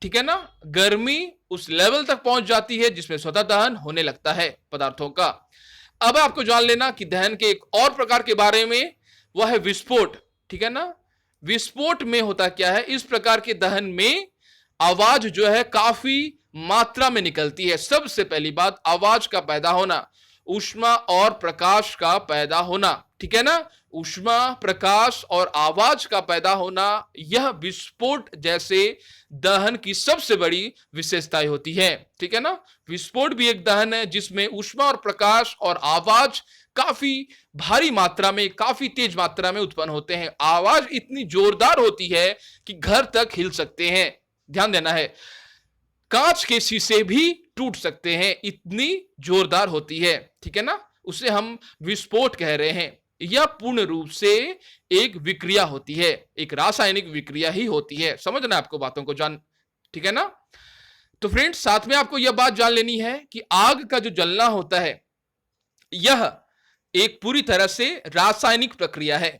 ठीक है ना, गर्मी उस लेवल तक पहुंच जाती है जिसमें स्वतः दहन होने लगता है पदार्थों का। अब आपको जान लेना कि दहन के एक और प्रकार के बारे में, वह है विस्फोट, ठीक है ना। विस्फोट में होता क्या है? इस प्रकार के दहन में आवाज जो है काफी मात्रा में निकलती है। सबसे पहली बात, आवाज का पैदा होना, ऊष्मा और प्रकाश का पैदा होना, ठीक है ना। ऊष्मा, प्रकाश और आवाज का पैदा होना, यह विस्फोट जैसे दहन की सबसे बड़ी विशेषताएं होती है, ठीक है ना। विस्फोट भी एक दहन है जिसमें ऊष्मा और प्रकाश और आवाज काफी भारी मात्रा में, काफी तेज मात्रा में उत्पन्न होते हैं। आवाज इतनी जोरदार होती है कि घर तक हिल सकते हैं, ध्यान देना है। कांच के शीशे भी टूट सकते हैं, इतनी जोरदार होती है, ठीक है ना। उसे हम विस्फोट कह रहे हैं। यह पूर्ण रूप से एक विक्रिया होती है, एक रासायनिक विक्रिया ही होती है। समझना आपको बातों को, जान, ठीक है ना। तो फ्रेंड्स, साथ में आपको यह बात जान लेनी है कि आग का जो जलना होता है यह एक पूरी तरह से रासायनिक प्रक्रिया है,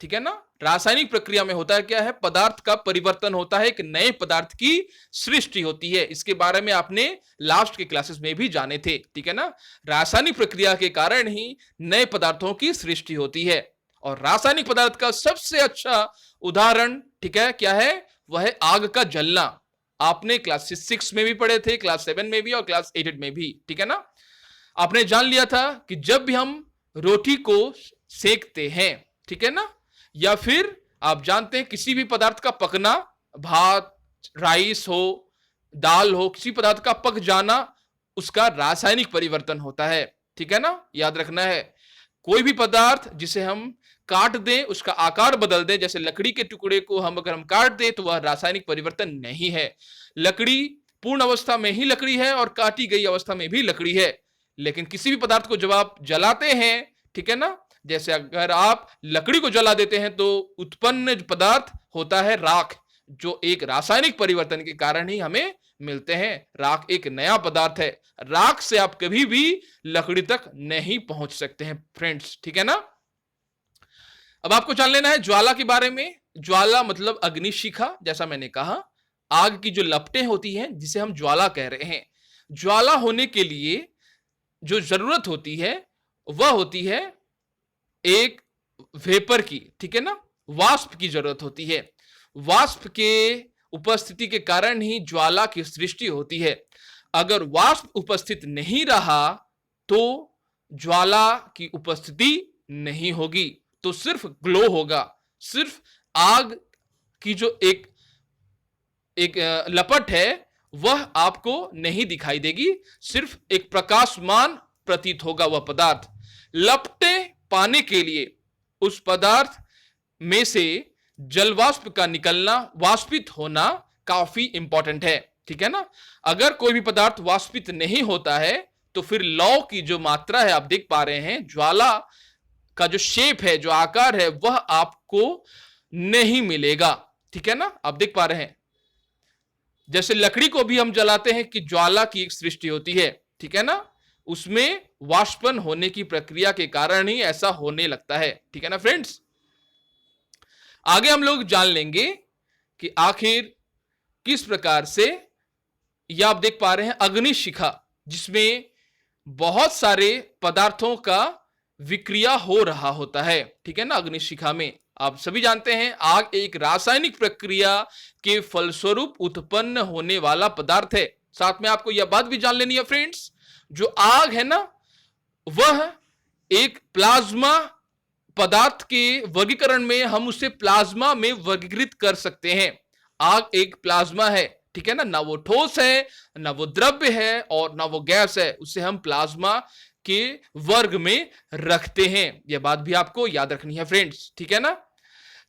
ठीक है ना। रासायनिक प्रक्रिया में होता है क्या है? पदार्थ का परिवर्तन होता है, एक नए पदार्थ की सृष्टि होती है। इसके बारे में आपने लास्ट के क्लासेस में भी जाने थे, ठीक है ना। रासायनिक प्रक्रिया के कारण ही नए पदार्थों की सृष्टि होती है, और रासायनिक पदार्थ का सबसे अच्छा उदाहरण, ठीक है, क्या है? वह है आग का जलना। आपने क्लास 6 में भी पढ़े थे, क्लास 7 में भी और क्लास 8 में भी, ठीक है ना। आपने जान लिया था कि जब भी हम रोटी को सेकते हैं, ठीक है ना, या फिर आप जानते हैं किसी भी पदार्थ का पकना, भात, राइस हो, दाल हो, किसी पदार्थ का पक जाना, उसका रासायनिक परिवर्तन होता है, ठीक है ना, याद रखना है। कोई भी पदार्थ जिसे हम काट दें, उसका आकार बदल दें, जैसे लकड़ी के टुकड़े को अगर हम काट दें तो वह रासायनिक परिवर्तन नहीं है। लकड़ी पूर्ण अवस्था में ही लकड़ी है और काटी गई अवस्था में भी लकड़ी है। लेकिन किसी भी पदार्थ को जब आप जलाते हैं, ठीक है ना, जैसे अगर आप लकड़ी को जला देते हैं तो उत्पन्न पदार्थ होता है राख, जो एक रासायनिक परिवर्तन के कारण ही हमें मिलते हैं। राख एक नया पदार्थ है, राख से आप कभी भी लकड़ी तक नहीं पहुंच सकते हैं फ्रेंड्स, ठीक है ना। अब आपको जान लेना है ज्वाला के बारे में। ज्वाला मतलब अग्निशिखा, जैसा मैंने कहा, आग की जो लपटें होती हैं जिसे हम ज्वाला कह रहे हैं। ज्वाला होने के लिए जो जरूरत होती है वह होती है एक वेपर की, ठीक है ना, वाष्प की जरूरत होती है। वाष्प के उपस्थिति के कारण ही ज्वाला की सृष्टि होती है। अगर वाष्प उपस्थित नहीं रहा तो ज्वाला की उपस्थिति नहीं होगी, तो सिर्फ ग्लो होगा, सिर्फ आग की जो एक लपट है वह आपको नहीं दिखाई देगी, सिर्फ एक प्रकाशमान प्रतीत होगा वह पदार्थ। लपटे पाने के लिए उस पदार्थ में से जलवाष्प का निकलना, वाष्पित होना काफी इंपॉर्टेंट है, ठीक है ना। अगर कोई भी पदार्थ वाष्पित नहीं होता है तो फिर लौ की जो मात्रा है, आप देख पा रहे हैं, ज्वाला का जो शेप है, जो आकार है, वह आपको नहीं मिलेगा, ठीक है ना। आप देख पा रहे हैं, जैसे लकड़ी को भी हम जलाते हैं कि ज्वाला की एक सृष्टि होती है, ठीक है ना, उसमें वाष्पन होने की प्रक्रिया के कारण ही ऐसा होने लगता है, ठीक है ना फ्रेंड्स। आगे हम लोग जान लेंगे कि आखिर किस प्रकार से, यह आप देख पा रहे हैं अग्निशिखा, जिसमें बहुत सारे पदार्थों का विक्रिया हो रहा होता है, ठीक है ना। अग्निशिखा में आप सभी जानते हैं आग एक रासायनिक प्रक्रिया के फलस्वरूप उत्पन्न होने वाला पदार्थ है। साथ में आपको यह बात भी जान लेनी है फ्रेंड्स, जो आग है ना, वह एक प्लाज्मा पदार्थ के वर्गीकरण में हम उसे प्लाज्मा में वर्गीकृत कर सकते हैं। आग एक प्लाज्मा है, ठीक है ना वो ठोस है, ना वो द्रव्य है और ना वो गैस है, उसे हम प्लाज्मा के वर्ग में रखते हैं। यह बात भी आपको याद रखनी है फ्रेंड्स, ठीक है ना।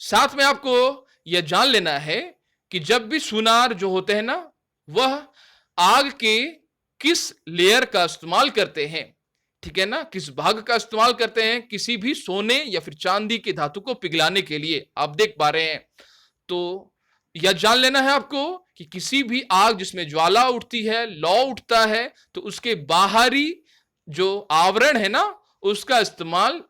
साथ में आपको यह जान लेना है कि जब भी सुनार जो होते हैं ना, वह आग के किस लेयर का इस्तेमाल करते हैं, ठीक है ना, किस भाग का इस्तेमाल करते हैं, किसी भी सोने या फिर चांदी की धातु को पिघलाने के लिए, आप देख पा रहे हैं। तो यह जान लेना है आपको कि किसी भी आग जिसमें ज्वाला उठती है, लौ उठता है, तो उसके बाहरी जो आवरण है ना, उसका इस्तेमाल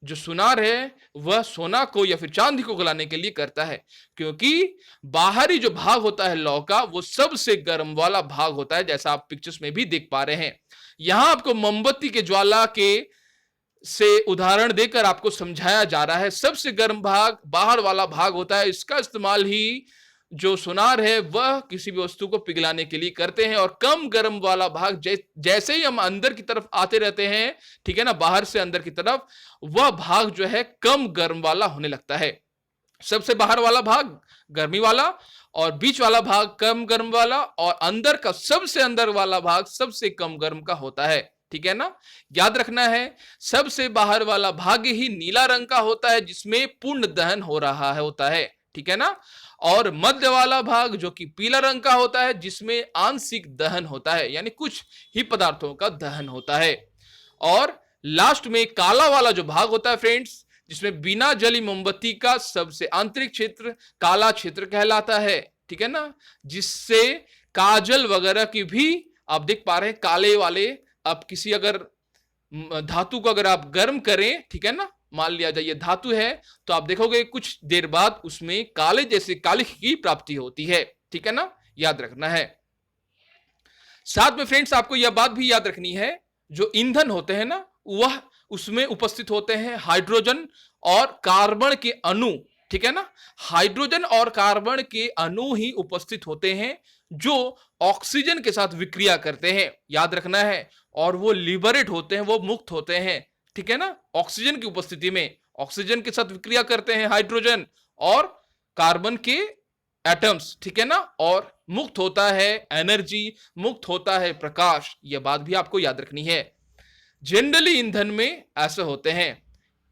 जो सुनार है वह सोना को या फिर चांदी को गलाने के लिए करता है, क्योंकि बाहरी जो भाग होता है लौ का, वो सबसे गर्म वाला भाग होता है, जैसा आप पिक्चर्स में भी देख पा रहे हैं। यहां आपको मोमबत्ती के ज्वाला के से उदाहरण देकर आपको समझाया जा रहा है, सबसे गर्म भाग बाहर वाला भाग होता है, इसका इस्तेमाल ही जो सुनार है वह किसी भी वस्तु को पिघलाने के लिए करते हैं। और कम गर्म वाला भाग जैसे ही हम अंदर की तरफ आते रहते हैं, ठीक है ना, बाहर से अंदर की तरफ, वह भाग जो है कम गर्म वाला होने लगता है। सबसे बाहर वाला भाग गर्मी वाला, और बीच वाला भाग कम गर्म वाला, और अंदर का सबसे अंदर वाला भाग सबसे कम गर्म का होता है, ठीक है ना। याद रखना है, सबसे बाहर वाला भाग ही नीला रंग का होता है, जिसमें पूर्ण दहन हो रहा है होता है, ठीक है ना। और मध्य वाला भाग जो कि पीला रंग का होता है, जिसमें आंशिक दहन होता है, यानी कुछ ही पदार्थों का दहन होता है। और लास्ट में काला वाला जो भाग होता है फ्रेंड्स, जिसमें बिना जली मोमबत्ती का सबसे आंतरिक क्षेत्र काला क्षेत्र कहलाता है, ठीक है ना, जिससे काजल वगैरह की भी आप देख पा रहे हैं काले वाले, आप किसी अगर धातु को अगर आप गर्म करें, ठीक है ना, मान लिया जाए ये धातु है, तो आप देखोगे कुछ देर बाद उसमें काले जैसे कालिख की प्राप्ति होती है, ठीक है ना, याद रखना है। साथ में फ्रेंड्स आपको यह बात भी याद रखनी है, जो ईंधन होते हैं ना, वह उसमें उपस्थित होते हैं हाइड्रोजन और कार्बन के अणु, ठीक है ना। हाइड्रोजन और कार्बन के अणु ही उपस्थित होते हैं जो ऑक्सीजन के साथ विक्रिया करते हैं, याद रखना है, और वो लिबरेट होते हैं, वो मुक्त होते हैं, ठीक है ना। ऑक्सीजन की उपस्थिति में ऑक्सीजन के साथ विक्रिया करते हैं हाइड्रोजन और कार्बन के एटम्स, ठीक है ना, और मुक्त होता है एनर्जी, मुक्त होता है प्रकाश। यह बात भी आपको याद रखनी है। जनरली ईंधन में ऐसे होते हैं,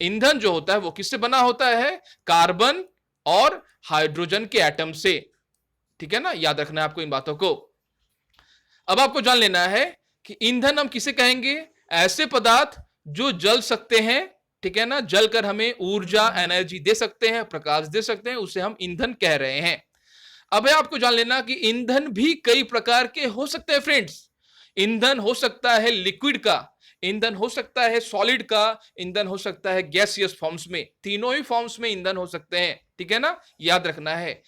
ईंधन जो होता है वो किससे बना होता है, कार्बन और हाइड्रोजन के एटम से, ठीक है ना, याद रखना है आपको इन बातों को। अब आपको जान लेना है कि ईंधन हम किसे कहेंगे, ऐसे पदार्थ जो जल सकते हैं, ठीक है ना, जलकर हमें ऊर्जा एनर्जी दे सकते हैं, प्रकाश दे सकते हैं, उसे हम ईंधन कह रहे हैं। अब आपको जान लेना कि ईंधन भी कई प्रकार के हो सकते हैं फ्रेंड्स। ईंधन हो सकता है लिक्विड का, ईंधन हो सकता है सॉलिड का, ईंधन हो सकता है गैसियस फॉर्म्स में, तीनों ही फॉर्म्स में ईंधन हो सकते हैं, ठीक है ना, याद रखना है।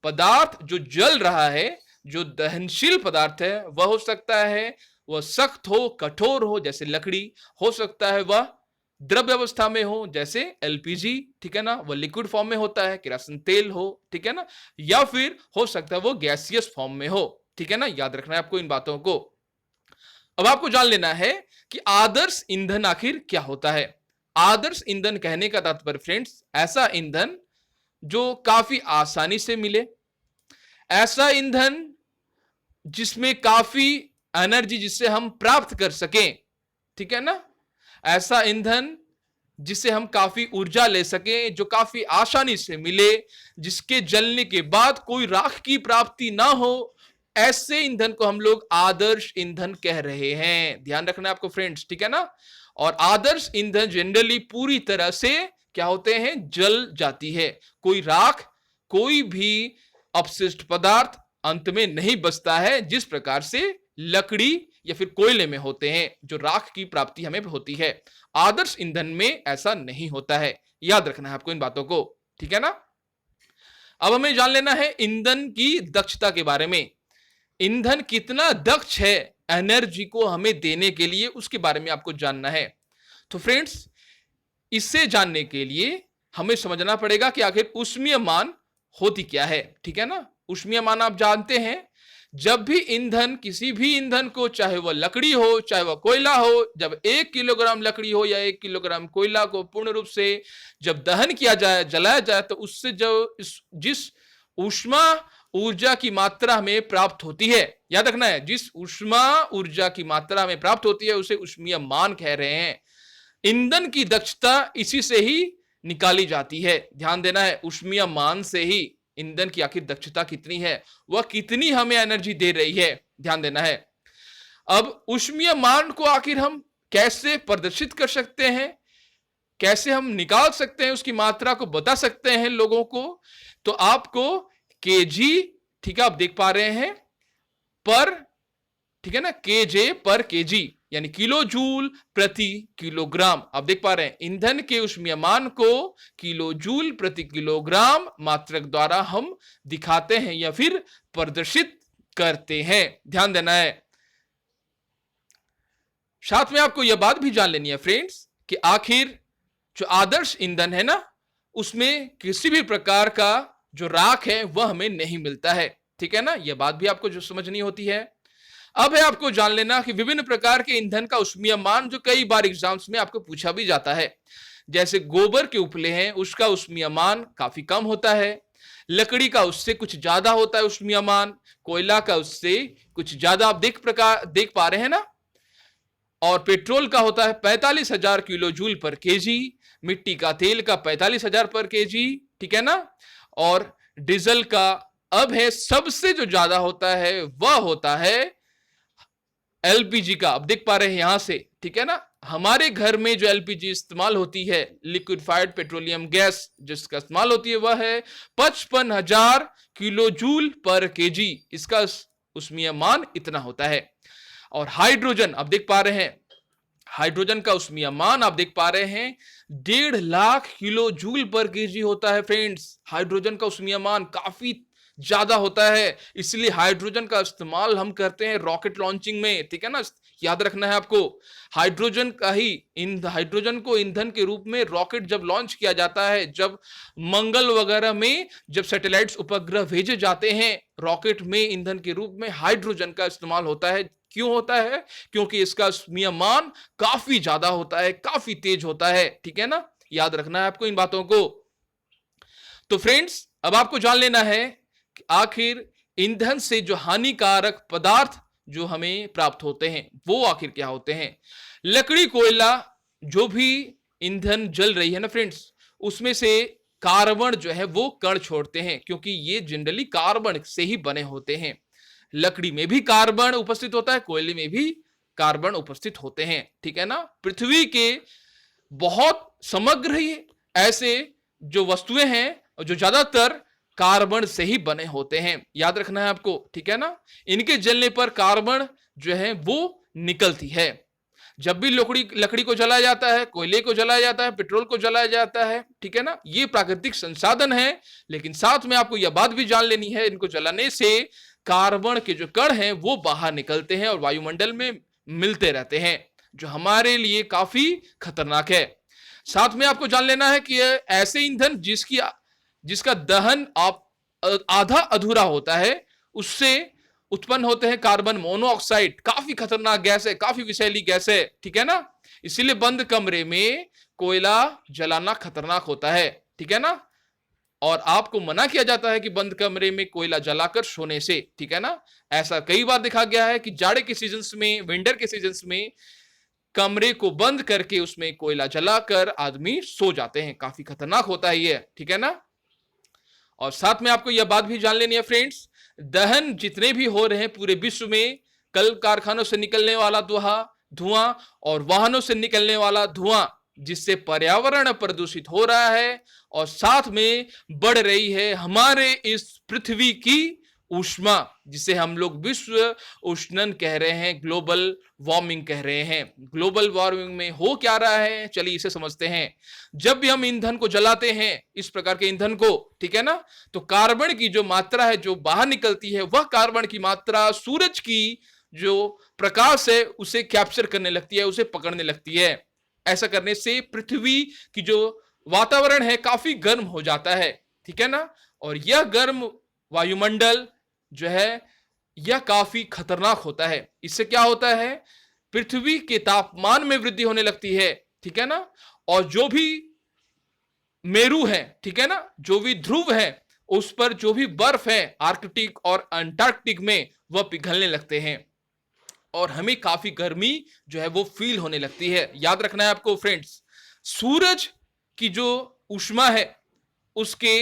पदार्थ जो जल रहा है, जो दहनशील पदार्थ है, वह हो सकता है वह सख्त हो, कठोर हो, जैसे लकड़ी, हो सकता है वह द्रव्य अवस्था में हो, जैसे एलपीजी, ठीक है ना, वह लिक्विड फॉर्म में होता है, किरोसिन तेल हो, ठीक है ना, या फिर हो सकता है वो गैसियस फॉर्म में हो, ठीक है ना, याद रखना है आपको इन बातों को। अब आपको जान लेना है कि आदर्श ईंधन आखिर क्या होता है। आदर्श ईंधन कहने का तात्पर्य फ्रेंड्स, ऐसा ईंधन जो काफी आसानी से मिले, ऐसा ईंधन जिसमें काफी एनर्जी जिससे हम प्राप्त कर सकें, ठीक है ना। ऐसा ईंधन जिससे हम काफी ऊर्जा ले सकें, जो काफी आसानी से मिले, जिसके जलने के बाद कोई राख की प्राप्ति ना हो, ऐसे ईंधन को हम लोग आदर्श ईंधन कह रहे हैं। ध्यान रखना है आपको फ्रेंड्स, ठीक है ना। और आदर्श ईंधन जनरली पूरी तरह से क्या होते हैं, जल जाती है। कोई राख, कोई भी अपशिष्ट पदार्थ अंत में नहीं बचता है, जिस प्रकार से लकड़ी या फिर कोयले में होते हैं, जो राख की प्राप्ति हमें होती है। आदर्श ईंधन में ऐसा नहीं होता है। याद रखना है आपको इन बातों को, ठीक है ना। अब हमें जान लेना है ईंधन की दक्षता के बारे में। ईंधन कितना दक्ष है एनर्जी को हमें देने के लिए, उसके बारे में आपको जानना है। तो फ्रेंड्स, इससे जानने के लिए हमें समझना पड़ेगा कि आखिर ऊष्मीयमान होती क्या है, ठीक है ना। ऊष्मीयमान आप जानते हैं, जब भी ईंधन, किसी भी ईंधन को, चाहे वह लकड़ी हो चाहे वह कोयला हो, जब 1 किलोग्राम लकड़ी हो या 1 किलोग्राम कोयला को पूर्ण रूप से जब दहन किया जाए, जलाया जाए, तो उससे जो जिस ऊष्मा ऊर्जा की मात्रा हमें प्राप्त होती है, याद रखना है, जिस ऊष्मा ऊर्जा की मात्रा हमें प्राप्त होती है उसे ऊष्मीयमान कह रहे हैं। ईंधन की दक्षता इसी से ही निकाली जाती है। ध्यान देना है, ऊष्मीयमान से ही ईंधन की आखिर दक्षता कितनी है, वह कितनी हमें एनर्जी दे रही है, ध्यान देना है। अब ऊष्मीयमान को आखिर हम कैसे प्रदर्शित कर सकते हैं, कैसे हम निकाल सकते हैं, उसकी मात्रा को बता सकते हैं लोगों को। तो आपको केजी, ठीक है, आप देख पा रहे हैं, पर, ठीक है ना, केजे पर केजी यानी किलो जूल प्रति किलोग्राम। आप देख पा रहे हैं, ईंधन के ऊष्मीयमान को किलो जूल प्रति किलोग्राम मात्रक द्वारा हम दिखाते हैं या फिर प्रदर्शित करते हैं। ध्यान देना है। साथ में आपको यह बात भी जान लेनी है फ्रेंड्स कि आखिर जो आदर्श ईंधन है ना, उसमें किसी भी प्रकार का जो राख है वह हमें नहीं मिलता है, ठीक है ना। यह बात भी आपको जो समझनी होती है। अब है आपको जान लेना कि विभिन्न प्रकार के ईंधन का ऊष्मीयमान, जो कई बार एग्जाम्स में आपको पूछा भी जाता है। जैसे गोबर के उपले हैं, उसका ऊष्मीयमान काफी कम होता है। लकड़ी का उससे कुछ ज्यादा होता है ऊष्मीयमान। कोयला का उससे कुछ ज्यादा, आप देख पा रहे हैं ना। और पेट्रोल का होता है 45,000 किलो जूल पर केजी। मिट्टी का तेल का 45,000 पर केजी, ठीक है ना। और डीजल का अब है सबसे जो ज्यादा होता है वह होता है एलपीजी का। आप देख पा रहे हैं यहां से, ठीक है ना। हमारे घर में जो एलपीजी इस्तेमाल होती है, लिक्विफाइड पेट्रोलियम गैस जिसका इस्तेमाल होती है, वह है 55,000 किलो जूल पर केजी। इसका ऊष्मीयमान इतना होता है। और हाइड्रोजन आप देख पा रहे हैं, हाइड्रोजन का ऊष्मीयमान आप देख पा रहे हैं 1.5 लाख किलो जूल पर केजी होता है फ्रेंड्स। हाइड्रोजन का ऊष्मीयमान काफी ज्यादा होता है, इसलिए हाइड्रोजन का इस्तेमाल हम करते हैं रॉकेट लॉन्चिंग में, ठीक है ना। याद रखना है आपको, हाइड्रोजन का ही हाइड्रोजन को ईंधन के रूप में रॉकेट जब लॉन्च किया जाता है, जब मंगल वगैरह में जब सैटेलाइट्स उपग्रह भेजे जाते हैं, रॉकेट में ईंधन के रूप में हाइड्रोजन का इस्तेमाल होता है। क्यों होता है? क्योंकि इसका ऊष्मीयमान काफी ज्यादा होता है, काफी तेज होता है, ठीक है ना। याद रखना है आपको इन बातों को। तो फ्रेंड्स, अब आपको जान लेना है कि आखिर ईंधन से जो हानिकारक पदार्थ जो हमें प्राप्त होते हैं वो आखिर क्या होते हैं। लकड़ी, कोयला, जो भी ईंधन जल रही है ना फ्रेंड्स, उसमें से कार्बन जो है वो कण छोड़ते हैं, क्योंकि ये जनरली कार्बन से ही बने होते हैं। लकड़ी में भी कार्बन उपस्थित होता है, कोयले में भी कार्बन उपस्थित होते हैं, ठीक है ना। पृथ्वी के बहुत समग्र ही ऐसे जो वस्तुएं हैं जो ज्यादातर कार्बन से ही बने होते हैं। याद रखना है आपको, ठीक है ना। इनके जलने पर कार्बन जो है वो निकलती है। जब भी लकड़ी को जलाया जाता है, कोयले को जलाया जाता है, पेट्रोल को जलाया जाता है, ठीक है ना, ये प्राकृतिक संसाधन है। लेकिन साथ में आपको यह बात भी जान लेनी है, इनको जलाने से कार्बन के जो कण हैं वो बाहर निकलते हैं और वायुमंडल में मिलते रहते हैं, जो हमारे लिए काफी खतरनाक है। साथ में आपको जान लेना है कि ऐसे ईंधन जिसका दहन आधा अधूरा होता है, उससे उत्पन्न होते हैं कार्बन मोनोऑक्साइड। काफी खतरनाक गैस है, काफी विषैली गैस है, ठीक है ना। इसीलिए बंद कमरे में कोयला जलाना खतरनाक होता है, ठीक है ना। और आपको मना किया जाता है कि बंद कमरे में कोयला जलाकर सोने से, ठीक है ना। ऐसा कई बार देखा गया है कि जाड़े के सीजन्स में, विंटर के सीजन्स में कमरे को बंद करके उसमें कोयला जलाकर आदमी सो जाते हैं। काफी खतरनाक होता है ये, ठीक है ना। और साथ में आपको यह बात भी जान लेनी है फ्रेंड्स, दहन जितने भी हो रहे हैं पूरे विश्व में, कल कारखानों से निकलने वाला धुआं और वाहनों से निकलने वाला धुआं, जिससे पर्यावरण प्रदूषित हो रहा है और साथ में बढ़ रही है हमारे इस पृथ्वी की ऊष्मा, जिसे हम लोग विश्व उष्णन कह रहे हैं, ग्लोबल वार्मिंग कह रहे हैं। ग्लोबल वार्मिंग में हो क्या रहा है, चलिए इसे समझते हैं। जब भी हम ईंधन को जलाते हैं, इस प्रकार के ईंधन को, ठीक है ना, तो कार्बन की जो मात्रा है जो बाहर निकलती है, वह कार्बन की मात्रा सूरज की जो प्रकाश है उसे कैप्चर करने लगती है, उसे पकड़ने लगती है। ऐसा करने से पृथ्वी की जो वातावरण है काफी गर्म हो जाता है, ठीक है ना। और यह गर्म वायुमंडल जो है यह काफी खतरनाक होता है। इससे क्या होता है, पृथ्वी के तापमान में वृद्धि होने लगती है, ठीक है ना। और जो भी मेरु है, ठीक है ना, जो भी ध्रुव है, उस पर जो भी बर्फ है आर्कटिक और अंटार्कटिक में, वह पिघलने लगते हैं और हमें काफी गर्मी जो है वो फील होने लगती है। याद रखना है आपको फ्रेंड्स, सूरज की जो ऊष्मा है उसके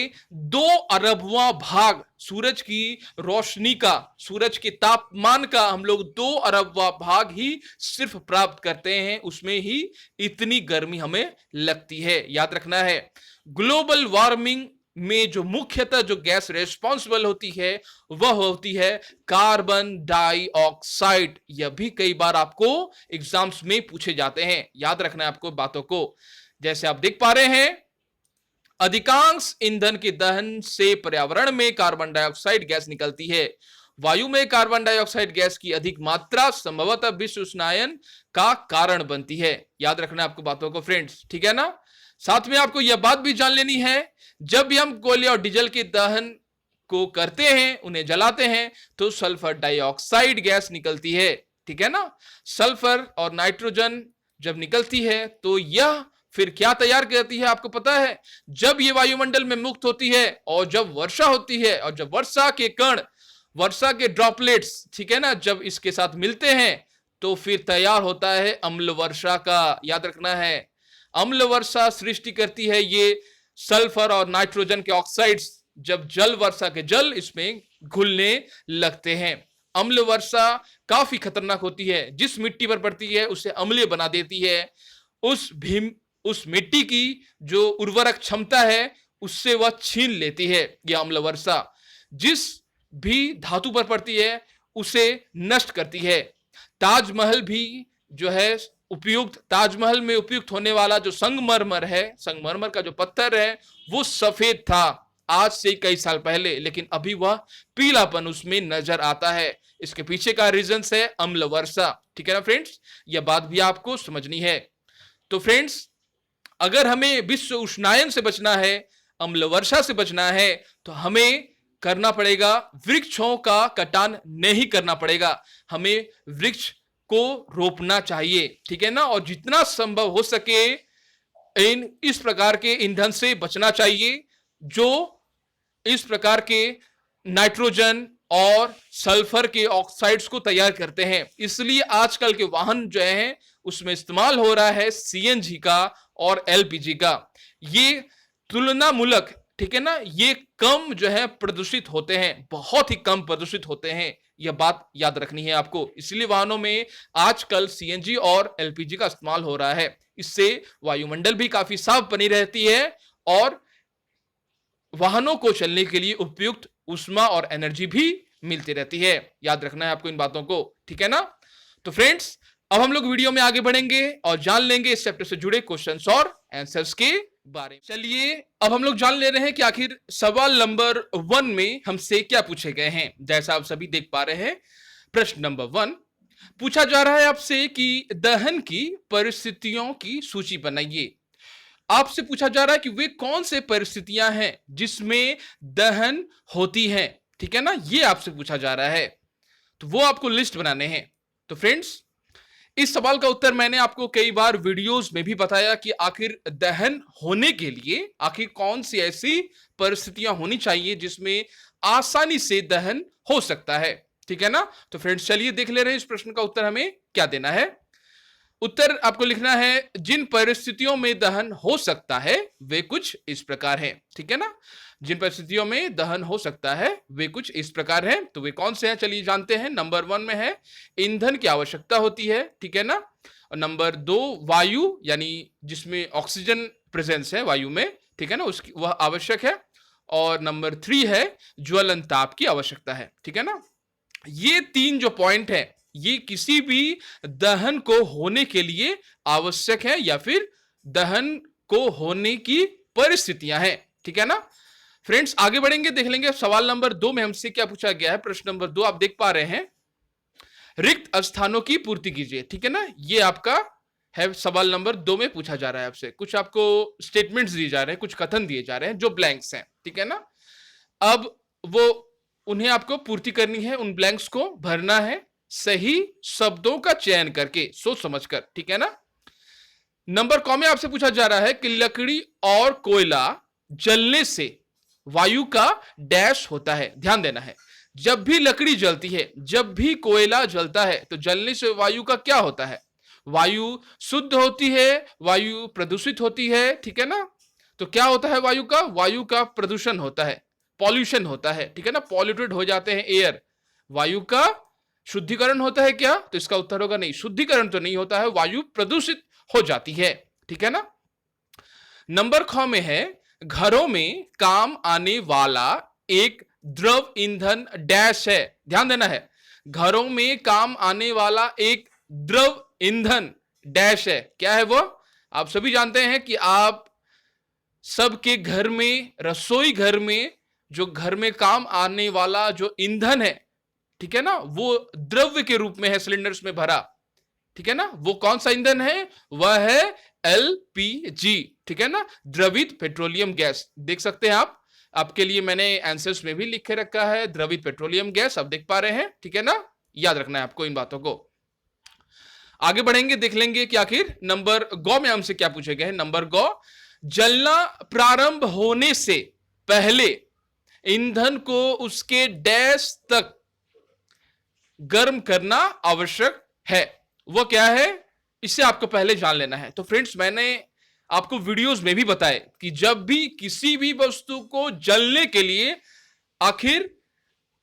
2 अरबवां भाग सूरज की रोशनी का, सूरज के तापमान का हम लोग 2 अरबवां भाग ही सिर्फ प्राप्त करते हैं, उसमें ही इतनी गर्मी हमें लगती है। याद रखना है, ग्लोबल वार्मिंग में जो मुख्यतः जो गैस रेस्पॉन्सिबल होती है वह होती है कार्बन डाइऑक्साइड। यह भी कई बार आपको एग्जाम्स में पूछे जाते हैं, याद रखना है आपको बातों को। जैसे आप देख पा रहे हैं, अधिकांश ईंधन के दहन से पर्यावरण में कार्बन डाइऑक्साइड गैस निकलती है। वायु में कार्बन डाइऑक्साइड गैस की अधिक मात्रा संभवतः विश्व उष्णायन का कारण बनती है। याद रखना आपको बातों को फ्रेंड्स, ठीक है ना। साथ में आपको यह बात भी जान लेनी है, जब भी हम कोयले और डीजल के दहन को करते हैं, उन्हें जलाते हैं, तो सल्फर डाइऑक्साइड गैस निकलती है, ठीक है ना। सल्फर और नाइट्रोजन जब निकलती है तो यह फिर क्या तैयार करती है आपको पता है, जब ये वायुमंडल में मुक्त होती है और जब वर्षा होती है, और जब वर्षा के कण, वर्षा के ड्रॉपलेट्स, ठीक है ना, जब इसके साथ मिलते हैं तो फिर तैयार होता है अम्ल वर्षा का। याद रखना है, अम्ल वर्षा सृष्टि करती है ये सल्फर और नाइट्रोजन के ऑक्साइड्स, जब जल वर्षा के जल इसमें घुलने लगते हैं। अम्ल वर्षा काफी खतरनाक होती है, जिस मिट्टी पर पड़ती है उसे अम्लीय बना देती है। उस मिट्टी की जो उर्वरक क्षमता है उससे वह छीन लेती है यह अम्ल वर्षा। जिस भी धातु पर पड़ती है उसे नष्ट करती है। ताजमहल भी जो है उपयुक्त, ताजमहल में उपयुक्त होने वाला जो संगमरमर है, संगमरमर का जो पत्थर है वो सफेद था आज से कई साल पहले, लेकिन अभी वह पीलापन उसमें नजर आता है। इसके पीछे का रीजन है अम्ल वर्षा, ठीक है ना फ्रेंड्स, यह बात भी आपको समझनी है। तो फ्रेंड्स, अगर हमें विश्व उष्णायन से बचना है, अम्ल वर्षा से बचना है, तो हमें करना पड़ेगा, वृक्षों का कटान नहीं करना पड़ेगा, हमें वृक्ष को रोपना चाहिए, ठीक है ना। और जितना संभव हो सके इस प्रकार के ईंधन से बचना चाहिए जो इस प्रकार के नाइट्रोजन और सल्फर के ऑक्साइड्स को तैयार करते हैं। इसलिए आजकल के वाहन जो हैं उसमें इस्तेमाल हो रहा है सीएनजी का और एलपीजी का। ये तुलनामूलक, ठीक है ना, ये कम जो है प्रदूषित होते हैं, बहुत ही कम प्रदूषित होते हैं, यह बात याद रखनी है आपको। इसलिए वाहनों में आजकल सीएनजी और एलपीजी का इस्तेमाल हो रहा है। इससे वायुमंडल भी काफी साफ बनी रहती है और वाहनों को चलने के लिए उपयुक्त ऊष्मा और एनर्जी भी मिलती रहती है। याद रखना है आपको इन बातों को, ठीक है ना। तो फ्रेंड्स, अब हम लोग वीडियो में आगे बढ़ेंगे और जान लेंगे इस चैप्टर से जुड़े क्वेश्चंस और आंसर्स के बारे में। चलिए अब हम लोग जान ले रहे हैं कि आखिर सवाल नंबर 1 में हमसे क्या पूछे गए हैं। जैसा आप सभी देख पा रहे हैं, प्रश्न नंबर 1 पूछा जा रहा है आपसे कि दहन की परिस्थितियों की सूची बनाइए। आपसे पूछा जा रहा है कि वे कौन से परिस्थितियां हैं जिसमें दहन होती है, ठीक है ना, ये आपसे पूछा जा रहा है, तो वो आपको लिस्ट बनाने हैं। तो फ्रेंड्स, इस सवाल का उत्तर मैंने आपको कई बार वीडियोस में भी बताया कि आखिर दहन होने के लिए आखिर कौन सी ऐसी परिस्थितियां होनी चाहिए जिसमें आसानी से दहन हो सकता है, ठीक है ना। तो फ्रेंड्स, चलिए देख ले रहे हैं इस प्रश्न का उत्तर हमें क्या देना है। उत्तर आपको लिखना है, जिन परिस्थितियों में दहन हो सकता है वे कुछ इस प्रकार है। ठीक है ना, जिन परिस्थितियों में दहन हो सकता है वे कुछ इस प्रकार है। तो वे कौन से हैं, चलिए जानते हैं। नंबर 1 में है ईंधन की आवश्यकता होती है, ठीक है ना। और नंबर 2 वायु, यानी जिसमें ऑक्सीजन प्रेजेंस है वायु में, ठीक है ना, उसकी वह आवश्यक है। और नंबर 3 है ज्वलन ताप की आवश्यकता है, ठीक है ना। ये 3 जो पॉइंट है ये किसी भी दहन को होने के लिए आवश्यक है या फिर दहन को होने की परिस्थितियां हैं, ठीक है ना। फ्रेंड्स आगे बढ़ेंगे, देख लेंगे सवाल नंबर 2 में हमसे क्या पूछा गया है। प्रश्न नंबर 2 आप देख पा रहे हैं, रिक्त स्थानों की पूर्ति कीजिए, ठीक है ना। ये आपका है सवाल नंबर 2 में पूछा जा रहा है आपसे। कुछ आपको स्टेटमेंट्स दिए जा रहे हैं, कुछ कथन दिए जा रहे हैं जो ब्लैंक्स हैं, ठीक है ना। अब वो उन्हें आपको पूर्ति करनी है, उन ब्लैंक्स को भरना है सही शब्दों का चयन करके, सोच समझकर, ठीक है ना। नंबर कॉ में आपसे पूछा जा रहा है कि लकड़ी और कोयला जलने से वायु का डैश होता है। ध्यान देना है, जब भी लकड़ी जलती है, जब भी कोयला जलता है, तो जलने से वायु का क्या होता है, वायु शुद्ध होती है, वायु प्रदूषित होती है, ठीक है ना। तो क्या होता है वायु का प्रदूषण होता है, पॉल्यूशन होता है, ठीक है ना, पॉल्यूटेड हो जाते हैं एयर। वायु का शुद्धिकरण होता है क्या, तो इसका उत्तर होगा नहीं, शुद्धिकरण तो नहीं होता है, वायु प्रदूषित हो जाती है, ठीक है ना। नंबर ख में है, घरों में काम आने वाला एक द्रव ईंधन डैश है। ध्यान देना है, घरों में काम आने वाला एक द्रव ईंधन डैश है। क्या है वो, आप सभी जानते हैं कि आप सबके घर में, रसोई घर में जो घर में काम आने वाला जो ईंधन है, ठीक है ना, वो द्रव्य के रूप में है सिलेंडर्स में भरा, ठीक है ना। वो कौन सा ईंधन है, वह है एलपीजी, ठीक है ना, द्रवित पेट्रोलियम गैस। देख सकते हैं आप, आपके लिए मैंने आंसर्स में भी लिख के रखा है द्रवित पेट्रोलियम गैस, आप देख पा रहे हैं, ठीक है ना। याद रखना है आपको इन बातों को। आगे बढ़ेंगे, देख लेंगे कि आखिर नंबर गौ में हमसे क्या पूछे गए हैं। नंबर गौ, जलना प्रारंभ होने से पहले ईंधन को उसके डैश तक गर्म करना आवश्यक है। वो क्या है, इसे आपको पहले जान लेना है। तो फ्रेंड्स मैंने आपको वीडियोस में भी बताया कि जब भी किसी भी वस्तु को जलने के लिए आखिर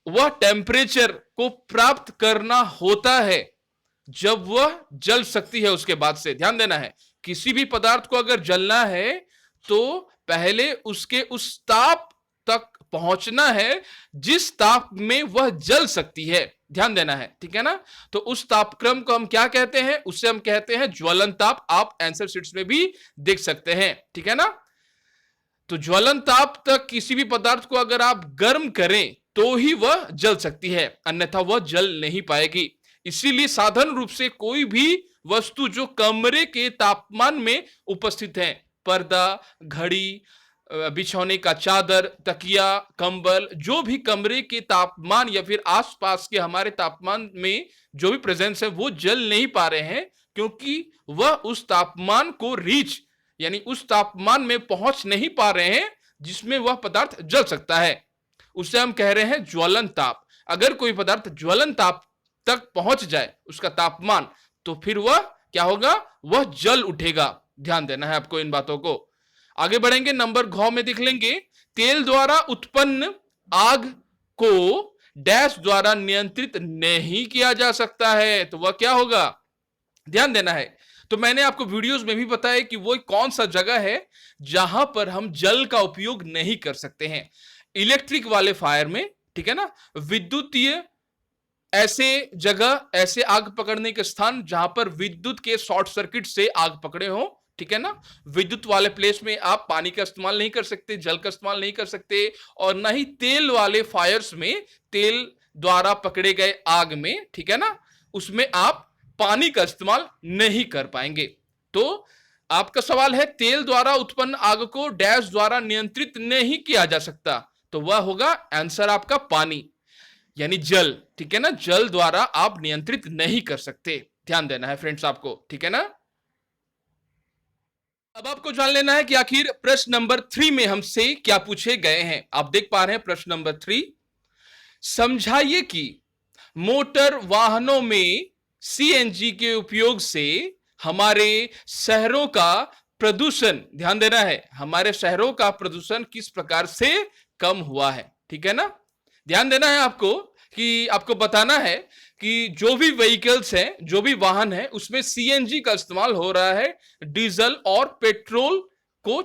वह टेम्परेचर को प्राप्त करना होता है जब वह जल सकती है, उसके बाद से। ध्यान देना है, किसी भी पदार्थ को अगर जलना है तो पहले उसके उस ताप तक पहुंचना है जिस ताप में वह जल सकती है। ध्यान देना है, ठीक है ना। तो उस तापक्रम को हम क्या कहते हैं, उससे हम कहते हैं ज्वलन ताप। आप आंसर शीट्स में भी देख सकते हैं, ठीक है ना। तो ज्वलन ताप तक किसी भी पदार्थ को अगर आप गर्म करें तो ही वह जल सकती है, अन्यथा वह जल नहीं पाएगी। इसीलिए साधारण रूप से कोई भी वस्तु जो कमरे के तापमान में उपस्थित है, पर्दा, घड़ी, बिछौने का चादर, तकिया, कंबल, जो भी कमरे के तापमान या फिर आसपास के हमारे तापमान में जो भी प्रेजेंस है, वो जल नहीं पा रहे हैं क्योंकि वह उस तापमान को रीच, यानी उस तापमान में पहुंच नहीं पा रहे हैं जिसमें वह पदार्थ जल सकता है। उसे हम कह रहे हैं ज्वलन ताप। अगर कोई पदार्थ ज्वलन ताप तक पहुंच जाए, उसका तापमान, तो फिर वह क्या होगा, वह जल उठेगा। ध्यान देना है आपको इन बातों को। आगे बढ़ेंगे, नंबर घ में देख लेंगे, तेल द्वारा उत्पन्न आग को डैश द्वारा नियंत्रित नहीं किया जा सकता है, तो वह क्या होगा, ध्यान देना है। तो मैंने आपको वीडियोस में भी बताया कि वो कौन सा जगह है जहां पर हम जल का उपयोग नहीं कर सकते हैं। इलेक्ट्रिक वाले फायर में, ठीक है ना, विद्युतीय ऐसे जगह, ऐसे आग पकड़ने के स्थान जहां पर विद्युत के शॉर्ट सर्किट से आग पकड़े हो, ठीक है ना। विद्युत वाले प्लेस में आप पानी का इस्तेमाल नहीं कर सकते, जल का इस्तेमाल नहीं कर सकते, और ना ही तेल वाले फायर्स में, तेल द्वारा पकड़े गए आग में, ठीक है ना, उसमें आप पानी का इस्तेमाल नहीं कर पाएंगे। तो आपका सवाल है, तेल द्वारा उत्पन्न आग को डैश द्वारा नियंत्रित नहीं किया जा सकता, तो वह होगा आंसर आपका पानी, यानी जल, ठीक है ना। जल द्वारा आप नियंत्रित नहीं कर सकते, ध्यान देना है फ्रेंड्स आपको, ठीक है ना। अब आपको जान लेना है कि आखिर प्रश्न नंबर 3 में हमसे क्या पूछे गए हैं। आप देख पा रहे हैं प्रश्न नंबर 3, समझाइए कि मोटर वाहनों में सीएनजी के उपयोग से हमारे शहरों का प्रदूषण, ध्यान देना है, हमारे शहरों का प्रदूषण किस प्रकार से कम हुआ है। ठीक है ना, ध्यान देना है आपको कि आपको बताना है कि जो भी व्हीकल्स हैं, जो भी वाहन है, उसमें सीएनजी का इस्तेमाल हो रहा है, डीजल और पेट्रोल को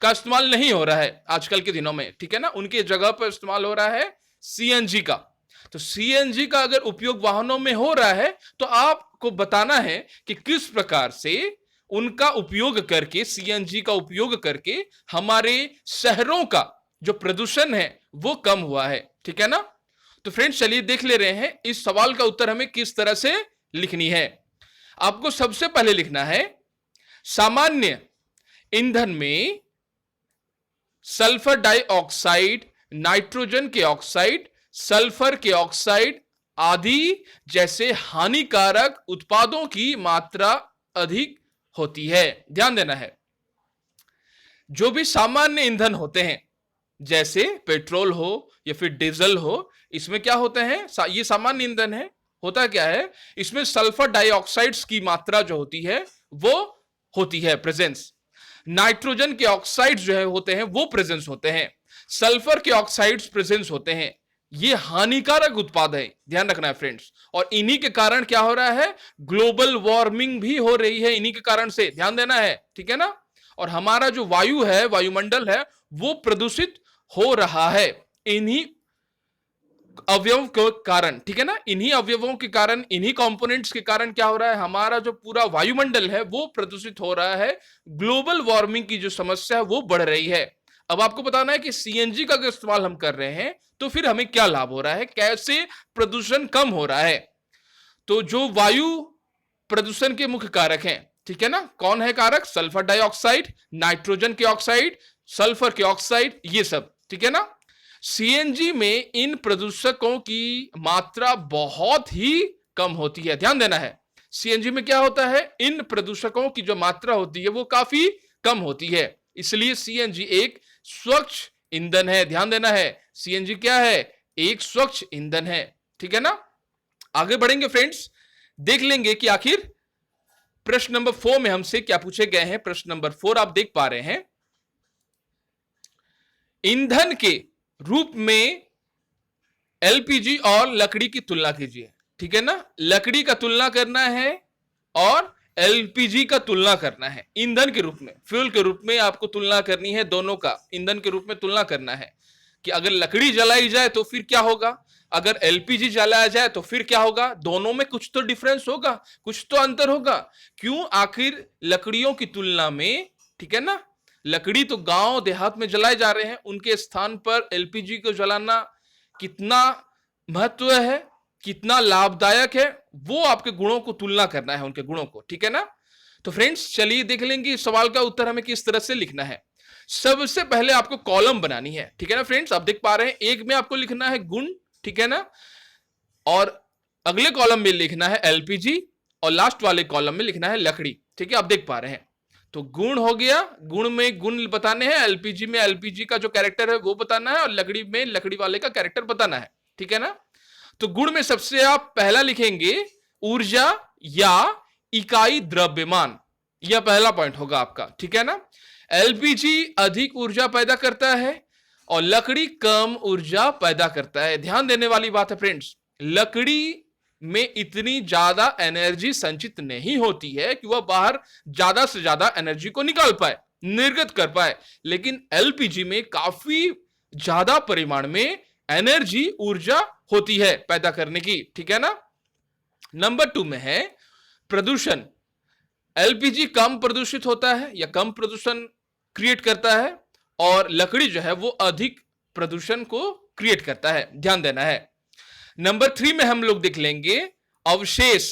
का इस्तेमाल नहीं हो रहा है आजकल के दिनों में। ठीक है ना, उनके जगह पर इस्तेमाल हो रहा है सीएनजी का। तो सीएनजी का अगर उपयोग वाहनों में हो रहा है तो आपको बताना है कि किस प्रकार से उनका उपयोग करके, सीएनजी का उपयोग करके हमारे शहरों का जो प्रदूषण है वो कम हुआ है। ठीक है ना, तो फ्रेंड्स चलिए देख ले रहे हैं इस सवाल का उत्तर हमें किस तरह से लिखनी है। आपको सबसे पहले लिखना है सामान्य ईंधन में सल्फर डाइऑक्साइड, नाइट्रोजन के ऑक्साइड, सल्फर के ऑक्साइड आदि जैसे हानिकारक उत्पादों की मात्रा अधिक होती है। ध्यान देना है, जो भी सामान्य ईंधन होते हैं जैसे पेट्रोल हो या फिर डीजल हो, इसमें क्या होते हैं, ये सामान्य ईंधन है। होता क्या है, इसमें सल्फर डाइऑक्साइड्स की मात्रा जो होती है वो होती है प्रेजेंस। नाइट्रोजन के ऑक्साइड्स जो है होते हैं वो प्रेजेंस होते हैं, सल्फर के ऑक्साइड्स प्रेजेंस होते हैं। ये हानिकारक उत्पाद है, ध्यान रखना है फ्रेंड्स। और इन्हीं के कारण क्या हो रहा है, ग्लोबल वार्मिंग भी हो रही है इन्हीं के कारण से, ध्यान देना है। ठीक है ना, और हमारा जो वायु है, वायुमंडल है, वो प्रदूषित हो रहा है इन्हीं अवयव के कारण। ठीक है ना, इन्हीं अवयवों के कारण, इन्हीं कंपोनेंट्स के कारण क्या हो रहा है, हमारा जो पूरा वायुमंडल है वो प्रदूषित हो रहा है। ग्लोबल वार्मिंग की जो समस्या है वो बढ़ रही है। अब आपको बताना है कि सीएनजी का अगर इस्तेमाल हम कर रहे हैं तो फिर हमें क्या लाभ हो रहा है, कैसे प्रदूषण कम हो रहा है। तो जो वायु प्रदूषण के मुख्य कारक हैं, ठीक है ना, कौन है कारक, सल्फर डाइऑक्साइड, नाइट्रोजन के ऑक्साइड, सल्फर के ऑक्साइड, ये सब। ठीक है ना, सीएनजी में इन प्रदूषकों की मात्रा बहुत ही कम होती है। ध्यान देना है, सीएनजी में क्या होता है, इन प्रदूषकों की जो मात्रा होती है वो काफी कम होती है, इसलिए सीएनजी एक स्वच्छ ईंधन है। ध्यान देना है, सीएनजी क्या है, एक स्वच्छ ईंधन है। ठीक है ना, आगे बढ़ेंगे फ्रेंड्स, देख लेंगे कि आखिर प्रश्न नंबर 4 में हमसे क्या पूछे गए हैं। प्रश्न नंबर 4 आप देख पा रहे हैं, ईंधन के रूप में एलपीजी और लकड़ी की तुलना कीजिए। ठीक है ना, लकड़ी का तुलना करना है और एलपीजी का तुलना करना है। ईंधन के रूप में, फ्यूल के रूप में आपको तुलना करनी है, दोनों का ईंधन के रूप में तुलना करना है कि अगर लकड़ी जलाई जाए तो फिर क्या होगा, अगर एलपीजी जलाया जाए तो फिर क्या होगा। दोनों में कुछ तो डिफरेंस होगा, कुछ तो अंतर होगा। क्यों, आखिर लकड़ियों की तुलना में, ठीक है ना, लकड़ी तो गांव देहात में जलाए जा रहे हैं, उनके स्थान पर एलपीजी को जलाना कितना महत्व है, कितना लाभदायक है, वो आपके गुणों को तुलना करना है, उनके गुणों को। ठीक है ना, तो फ्रेंड्स चलिए देख लेंगे इस सवाल का उत्तर हमें किस तरह से लिखना है। सबसे पहले आपको कॉलम बनानी है। ठीक है ना फ्रेंड्स, आप देख पा रहे हैं, एक में आपको लिखना है गुण, ठीक है ना, और अगले कॉलम में लिखना है एलपीजी और लास्ट वाले कॉलम में लिखना है लकड़ी। ठीक है, आप देख पा रहे हैं, तो गुण हो गया, गुण में गुण बताने हैं, एलपीजी में एलपीजी का जो कैरेक्टर है वो बताना है और लकड़ी में लकड़ी वाले का कैरेक्टर बताना है। ठीक है ना, तो गुण में सबसे आप पहला लिखेंगे ऊर्जा या इकाई द्रव्यमान, यह पहला पॉइंट होगा आपका। ठीक है ना, एलपीजी अधिक ऊर्जा पैदा करता है और लकड़ी कम ऊर्जा पैदा करता है। ध्यान देने वाली बात है फ्रेंड्स, लकड़ी में इतनी ज्यादा एनर्जी संचित नहीं होती है कि वह बाहर ज्यादा से ज्यादा एनर्जी को निकाल पाए, निर्गत कर पाए, लेकिन एलपीजी में काफी ज्यादा परिमाण में एनर्जी, ऊर्जा होती है पैदा करने की। ठीक है ना, नंबर 2 में है प्रदूषण। एलपीजी कम प्रदूषित होता है या कम प्रदूषण क्रिएट करता है और लकड़ी जो है वो अधिक प्रदूषण को क्रिएट करता है, ध्यान देना है। नंबर 3 में हम लोग देख लेंगे अवशेष,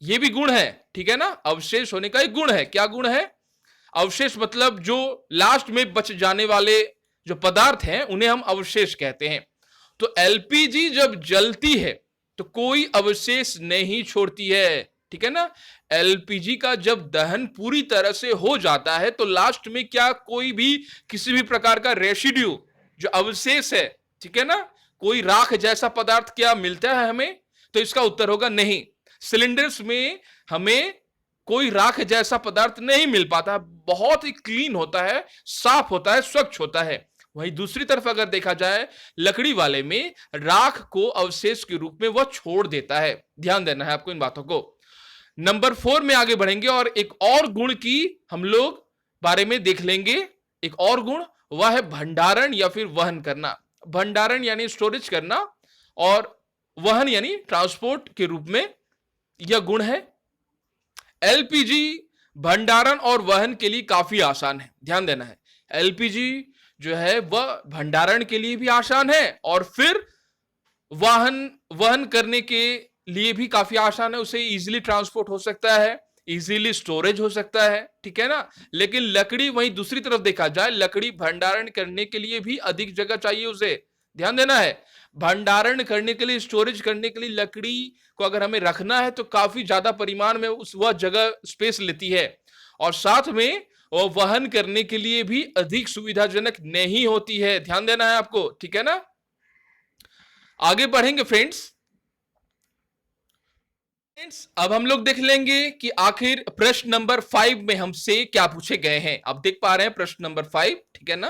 ये भी गुण है। ठीक है ना, अवशेष होने का एक गुण है। क्या गुण है, अवशेष मतलब जो लास्ट में बच जाने वाले जो पदार्थ हैं उन्हें हम अवशेष कहते हैं। तो एलपीजी जब जलती है तो कोई अवशेष नहीं छोड़ती है। ठीक है ना, एलपीजी का जब दहन पूरी तरह से हो जाता है तो लास्ट में क्या कोई भी किसी भी प्रकार का रेसिड्यू जो अवशेष है, ठीक है ना, कोई राख जैसा पदार्थ क्या मिलता है हमें, तो इसका उत्तर होगा नहीं। सिलेंडर्स में हमें कोई राख जैसा पदार्थ नहीं मिल पाता, बहुत ही क्लीन होता है, साफ होता है, स्वच्छ होता है। वहीं दूसरी तरफ अगर देखा जाए लकड़ी वाले में राख को अवशेष के रूप में वह छोड़ देता है। ध्यान देना है आपको इन बातों को। नंबर 4 में आगे बढ़ेंगे और एक और गुण की हम लोग बारे में देख लेंगे। एक और गुण वह है भंडारण या फिर वहन करना। भंडारण यानी स्टोरेज करना और वहन यानी ट्रांसपोर्ट के रूप में यह गुण है। एलपीजी भंडारण और वहन के लिए काफी आसान है। ध्यान देना है, एलपीजी जो है वह भंडारण के लिए भी आसान है और फिर वहन करने के लिए भी काफी आसान है। उसे इजीली ट्रांसपोर्ट हो सकता है, इजीली स्टोरेज हो सकता है, ठीक है ना। लेकिन लकड़ी वहीं दूसरी तरफ देखा जाए, लकड़ी भंडारण करने के लिए भी अधिक जगह चाहिए उसे। ध्यान देना है, भंडारण करने के लिए, स्टोरेज करने के लिए लकड़ी को अगर हमें रखना है तो काफी ज्यादा परिमाण में वह जगह स्पेस लेती है और साथ में वो वहन करने के लिए भी अधिक सुविधाजनक नहीं होती है। ध्यान देना है आपको, ठीक है ना। आगे बढ़ेंगे फ्रेंड्स। अब हम लोग देख लेंगे कि आखिर प्रश्न नंबर 5 में हमसे क्या पूछे गए हैं। आप देख पा रहे हैं प्रश्न नंबर 5, ठीक है ना।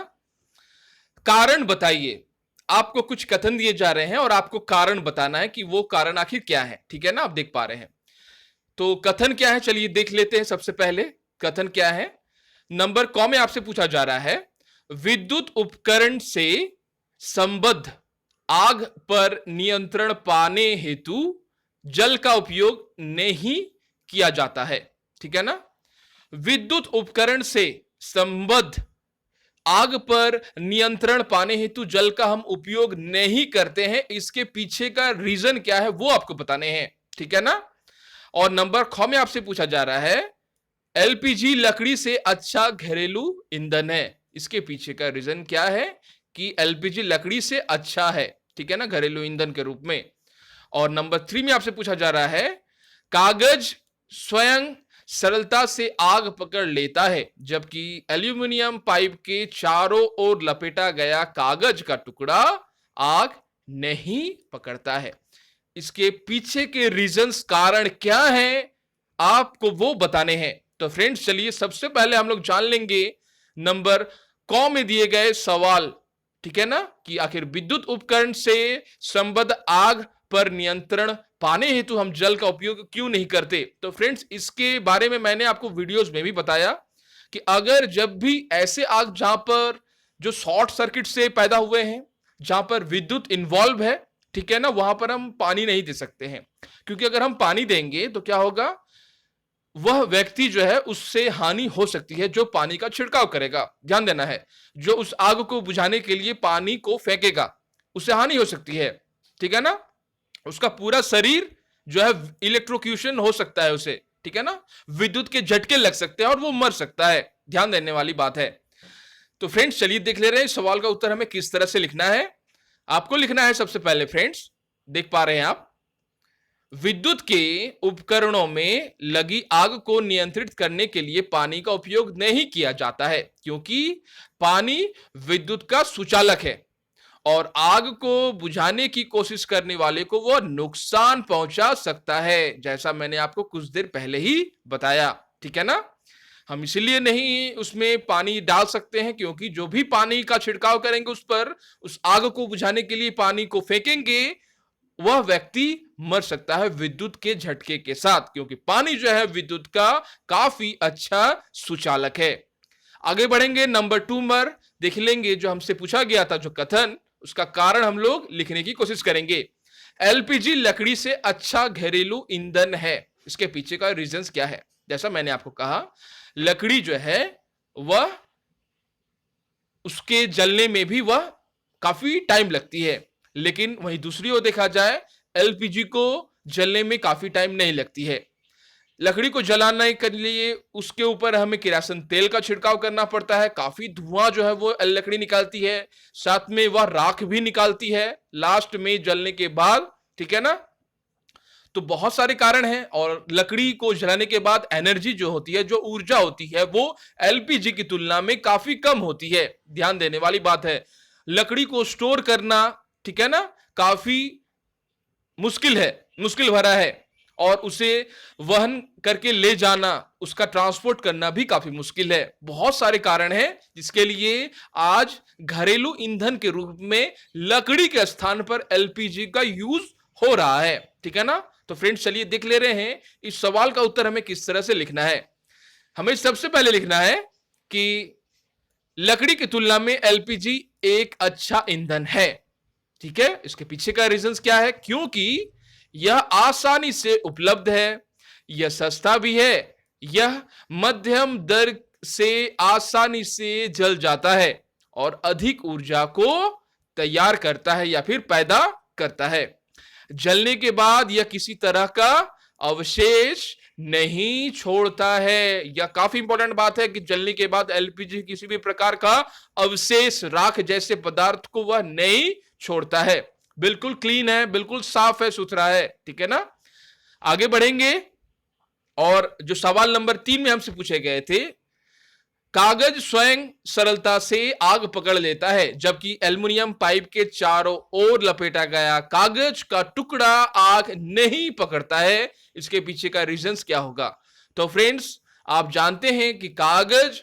कारण बताइए। आपको कुछ कथन दिए जा रहे हैं और आपको कारण बताना है कि वो कारण आखिर क्या है, ठीक है ना। आप देख पा रहे हैं तो कथन क्या है, चलिए देख लेते हैं। सबसे पहले कथन क्या है, नंबर क में आपसे पूछा जा रहा है, विद्युत उपकरण से संबद्ध आग पर नियंत्रण पाने हेतु जल का उपयोग नहीं किया जाता है, ठीक है ना। विद्युत उपकरण से संबद्ध आग पर नियंत्रण पाने हेतु जल का हम उपयोग नहीं करते हैं, इसके पीछे का रीजन क्या है वो आपको बताने हैं, ठीक है ना। और नंबर ख में आपसे पूछा जा रहा है, एलपीजी लकड़ी से अच्छा घरेलू ईंधन है, इसके पीछे का रीजन क्या है कि एलपीजी लकड़ी से अच्छा है, ठीक है ना, घरेलू ईंधन के रूप में। और नंबर 3 में आपसे पूछा जा रहा है, कागज स्वयं सरलता से आग पकड़ लेता है जबकि एल्यूमिनियम पाइप के चारों ओर लपेटा गया कागज का टुकड़ा आग नहीं पकड़ता है। इसके पीछे के रीजंस, कारण क्या है, आपको वो बताने हैं। तो फ्रेंड्स चलिए सबसे पहले हम लोग जान लेंगे नंबर क में दिए गए सवाल, ठीक है ना, कि आखिर विद्युत उपकरण से संबद्ध आग पर नियंत्रण पाने हेतु हम जल का उपयोग क्यों नहीं करते। तो फ्रेंड्स इसके बारे में मैंने आपको वीडियोस में भी बताया कि अगर जब भी ऐसे आग जहां पर जो शॉर्ट सर्किट से पैदा हुए हैं, जहां पर विद्युत इन्वॉल्व है, ठीक है ना, वहां पर हम पानी नहीं दे सकते हैं, क्योंकि अगर हम पानी देंगे तो क्या होगा, वह व्यक्ति जो है उससे हानि हो सकती है जो पानी का छिड़काव करेगा। ध्यान देना है, जो उस आग को बुझाने के लिए पानी को फेंकेगा उससे हानि हो सकती है, ठीक है ना। उसका पूरा शरीर जो है इलेक्ट्रोक्यूशन हो सकता है उसे, ठीक है ना, विद्युत के झटके लग सकते हैं और वो मर सकता है। ध्यान देने वाली बात है। तो फ्रेंड्स चलिए देख ले रहे हैं इस सवाल का उत्तर हमें किस तरह से लिखना है। आपको लिखना है सबसे पहले, फ्रेंड्स देख पा रहे हैं आप, विद्युत के उपकरणों में लगी आग को नियंत्रित करने के लिए पानी का उपयोग नहीं किया जाता है क्योंकि पानी विद्युत का सुचालक है और आग को बुझाने की कोशिश करने वाले को वह नुकसान पहुंचा सकता है, जैसा मैंने आपको कुछ देर पहले ही बताया, ठीक है ना। हम इसलिए नहीं उसमें पानी डाल सकते हैं क्योंकि जो भी पानी का छिड़काव करेंगे उस पर, उस आग को बुझाने के लिए पानी को फेंकेंगे, वह व्यक्ति मर सकता है विद्युत के झटके के साथ, क्योंकि पानी जो है विद्युत का काफी अच्छा सुचालक है। आगे बढ़ेंगे, नंबर 2 पर देख लेंगे जो हमसे पूछा गया था जो कथन, उसका कारण हम लोग लिखने की कोशिश करेंगे। एलपीजी लकड़ी से अच्छा घरेलू ईंधन है, इसके पीछे का रीजंस क्या है। जैसा मैंने आपको कहा, लकड़ी जो है वह, उसके जलने में भी वह काफी टाइम लगती है, लेकिन वहीं दूसरी ओर देखा जाए एलपीजी को जलने में काफी टाइम नहीं लगती है। लकड़ी को जलाने के लिए उसके ऊपर हमें किरासन तेल का छिड़काव करना पड़ता है, काफी धुआं जो है वो लकड़ी निकालती है, साथ में वह राख भी निकालती है लास्ट में जलने के बाद, ठीक है ना। तो बहुत सारे कारण हैं और लकड़ी को जलाने के बाद एनर्जी जो होती है, जो ऊर्जा होती है, वो एलपीजी की तुलना में काफी कम होती है। ध्यान देने वाली बात है, लकड़ी को स्टोर करना, ठीक है ना, काफी मुश्किल है, मुश्किल भरा है, और उसे वहन करके ले जाना उसका ट्रांसपोर्ट करना भी काफी मुश्किल है। बहुत सारे कारण हैं जिसके लिए आज घरेलू ईंधन के रूप में लकड़ी के स्थान पर एलपीजी का यूज हो रहा है। ठीक है ना। तो फ्रेंड्स चलिए देख ले रहे हैं इस सवाल का उत्तर हमें किस तरह से लिखना है। हमें सबसे पहले लिखना है कि लकड़ी की तुलना में एलपीजी एक अच्छा ईंधन है। ठीक है। इसके पीछे का रीजंस क्या है? क्योंकि यह आसानी से उपलब्ध है, यह सस्ता भी है, यह मध्यम दर से आसानी से जल जाता है और अधिक ऊर्जा को तैयार करता है या फिर पैदा करता है। जलने के बाद यह किसी तरह का अवशेष नहीं छोड़ता है। यह काफी इंपॉर्टेंट बात है कि जलने के बाद एलपीजी किसी भी प्रकार का अवशेष, राख जैसे पदार्थ को वह नहीं छोड़ता है। बिल्कुल क्लीन है, बिल्कुल साफ है, सुथरा है। ठीक है ना। आगे बढ़ेंगे और जो सवाल नंबर 3 में हमसे पूछे गए थे, कागज स्वयं सरलता से आग पकड़ लेता है जबकि एल्युमिनियम पाइप के चारों ओर लपेटा गया कागज का टुकड़ा आग नहीं पकड़ता है। इसके पीछे का रीजंस क्या होगा? तो फ्रेंड्स आप जानते हैं कि कागज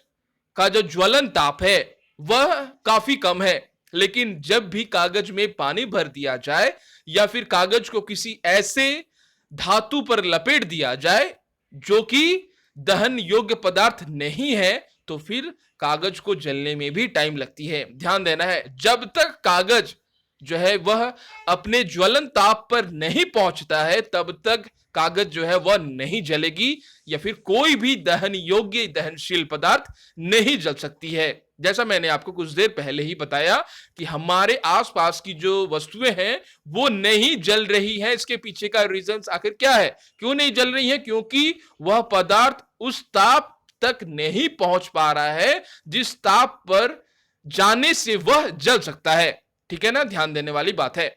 का जो ज्वलन ताप है वह काफी कम है, लेकिन जब भी कागज में पानी भर दिया जाए या फिर कागज को किसी ऐसे धातु पर लपेट दिया जाए जो कि दहन योग्य पदार्थ नहीं है, तो फिर कागज को जलने में भी टाइम लगती है। ध्यान देना है, जब तक कागज जो है वह अपने ज्वलन ताप पर नहीं पहुंचता है तब तक कागज जो है वह नहीं जलेगी या फिर कोई भी दहन योग्य दहनशील पदार्थ नहीं जल सकती है। जैसा मैंने आपको कुछ देर पहले ही बताया कि हमारे आसपास की जो वस्तुएं हैं वो नहीं जल रही हैं। इसके पीछे का रीजन आखिर क्या है? क्यों नहीं जल रही है? क्योंकि वह पदार्थ उस ताप तक नहीं पहुंच पा रहा है जिस ताप पर जाने से वह जल सकता है। ठीक है ना। ध्यान देने वाली बात है।